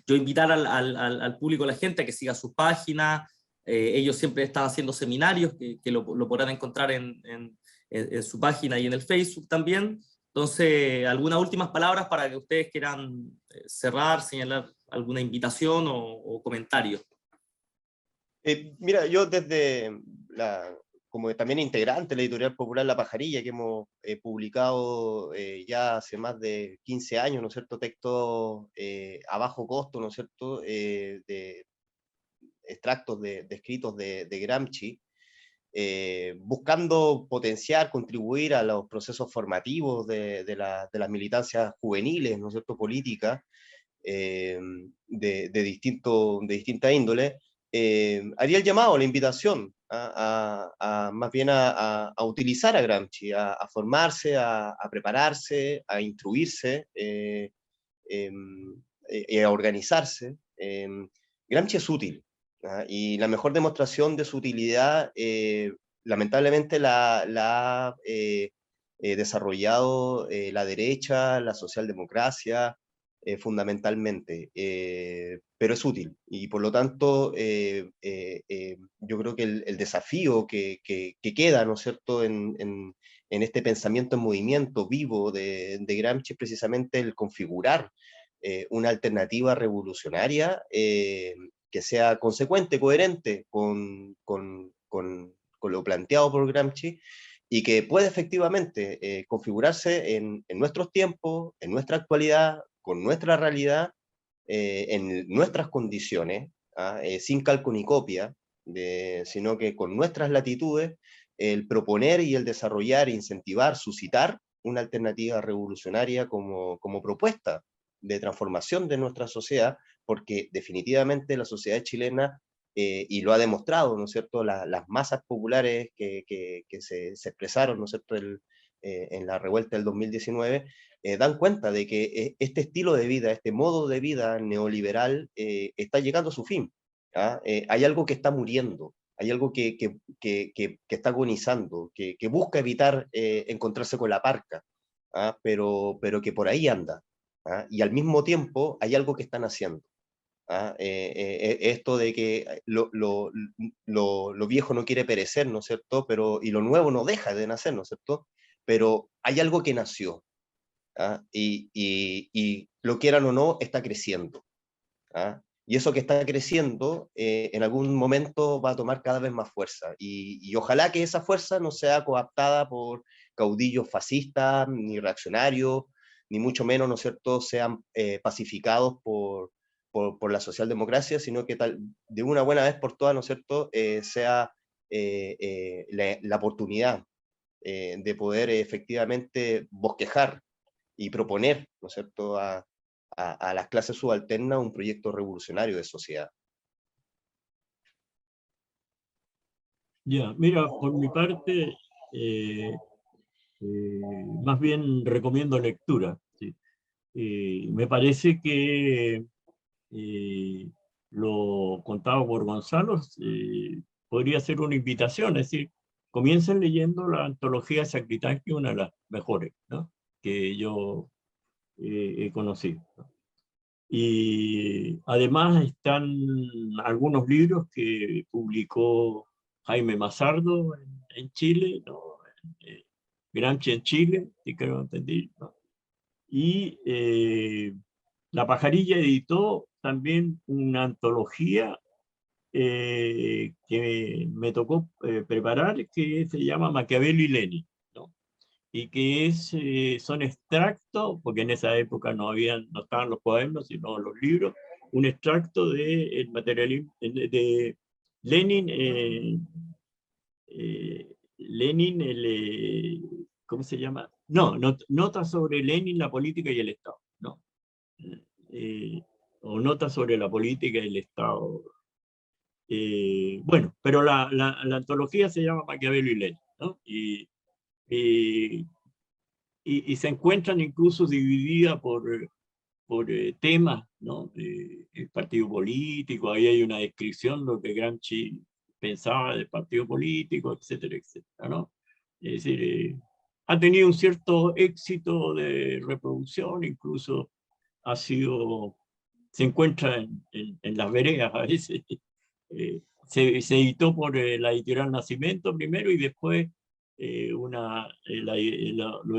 yo invitar al público, a la gente, a que siga sus páginas. Ellos siempre están haciendo seminarios que lo podrán encontrar en su página y en el Facebook también. Entonces, algunas últimas palabras para que ustedes quieran cerrar, señalar alguna invitación o comentario. Mira, yo como también integrante de la editorial popular La Pajarilla, que hemos publicado ya hace más de 15 años, ¿no es cierto?, textos a bajo costo, ¿no es cierto?, de extractos de escritos de Gramsci, buscando potenciar, contribuir a los procesos formativos de las militancias juveniles, ¿no es cierto?, políticas, de distinta índole. Haría el llamado, la invitación más bien a utilizar a Gramsci, a formarse, a prepararse, a instruirse y a organizarse. Gramsci es útil, y la mejor demostración de su utilidad lamentablemente la desarrollado la derecha, la socialdemocracia, fundamentalmente, pero es útil, y por lo tanto yo creo que el desafío que queda, ¿no es cierto?, en este pensamiento en movimiento vivo de Gramsci es precisamente el configurar una alternativa revolucionaria que sea consecuente, coherente con lo planteado por Gramsci, y que puede efectivamente configurarse en nuestros tiempos, en nuestra actualidad, con nuestra realidad, en nuestras condiciones, sin calco ni copia, sino que con nuestras latitudes, el proponer y el desarrollar, incentivar, suscitar una alternativa revolucionaria como propuesta de transformación de nuestra sociedad, porque definitivamente la sociedad chilena, y lo ha demostrado, ¿no es cierto?, las masas populares que se expresaron, ¿no es cierto?, en la revuelta del 2019, dan cuenta de que este estilo de vida, este modo de vida neoliberal está llegando a su fin. Hay algo que está muriendo, hay algo que está agonizando, que busca evitar encontrarse con la parca, pero que por ahí anda. Y al mismo tiempo hay algo que están haciendo. Esto de que lo viejo no quiere perecer, ¿no es cierto? Y lo nuevo no deja de nacer, ¿no es cierto? Pero hay algo que nació, y lo quieran o no, está creciendo. Y eso que está creciendo, en algún momento va a tomar cada vez más fuerza. Y ojalá que esa fuerza no sea coaptada por caudillos fascistas, ni reaccionarios, ni mucho menos, ¿no es cierto?, sean pacificados por la socialdemocracia, sino que de una buena vez por todas, ¿no es cierto?, sea la oportunidad de poder efectivamente bosquejar y proponer, ¿no es cierto?, a las clases subalternas un proyecto revolucionario de sociedad. Ya, mira, por mi parte, más bien recomiendo lectura. ¿Sí? Me parece que lo contado por Gonzalo podría ser una invitación, es decir, comiencen leyendo la antología Sacristán, que es una de las mejores, ¿no?, que yo he conocido, ¿no? Y además están algunos libros que publicó Jaime Mazardo en Chile, ¿no? Gramsci en Chile, si creo entender, ¿no? Y La Pajarilla editó también una antología que me tocó preparar, que se llama Maquiavelo y Lenin, ¿no? Y que son extractos, porque en esa época no estaban los cuadernos, sino los libros, un extracto del materialismo de Lenin, Lenin, ¿cómo se llama? No, notas sobre Lenin, la política y el Estado, ¿no? Eh, o notas sobre la política y el Estado. Bueno, pero la antología se llama Maquiavelo y Lenin, ¿no? Y se encuentran incluso divididas por temas, ¿no? El partido político, ahí hay una descripción de lo que Gramsci pensaba del partido político, etcétera, etcétera, ¿no? Es decir, ha tenido un cierto éxito de reproducción, incluso se encuentra en las veredas a veces. Se editó por la editorial Nacimiento primero, y después lo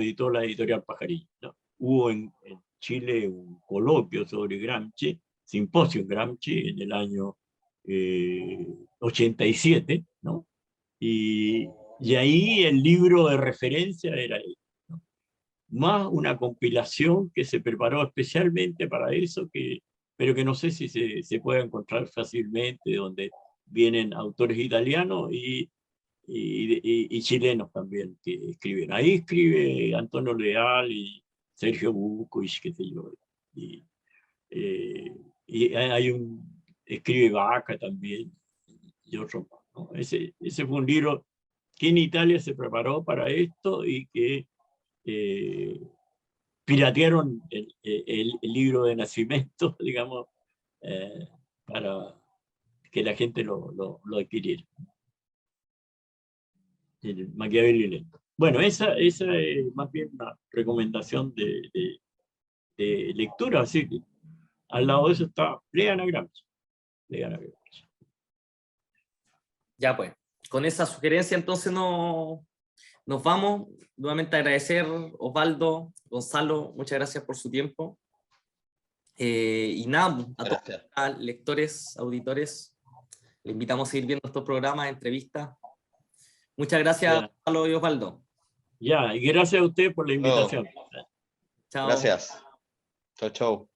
editó la editorial Pajarillo, ¿no? Hubo en Chile un coloquio sobre Gramsci, simposio Gramsci, en el año 87, ¿no? Y ahí el libro de referencia era él, ¿no? Más una compilación que se preparó especialmente para eso, pero que no sé si se puede encontrar fácilmente, donde vienen autores italianos y chilenos también que escriben. Ahí escribe Antonio Leal y Sergio Bucovich, qué sé yo. Eh, escribe Vaca también, y otro más, ¿no? Ese fue un libro que en Italia se preparó para esto, y que piratearon el libro de nacimiento, digamos, para que la gente lo adquiriera. El Maquiavelo y Lenin. Bueno, esa es más bien una recomendación de lectura, así que al lado de eso está, lean a Gramsci. Lean a Gramsci. Ya pues, con esa sugerencia entonces nos vamos. Nuevamente agradecer, Osvaldo, Gonzalo, muchas gracias por su tiempo. Y nada, a todos Gracias. los lectores, auditores, le invitamos a seguir viendo estos programas, entrevistas. Muchas gracias, Ya. Gonzalo y Osvaldo. Ya, y gracias a usted por la invitación. Chao. Gracias. Chau, chau.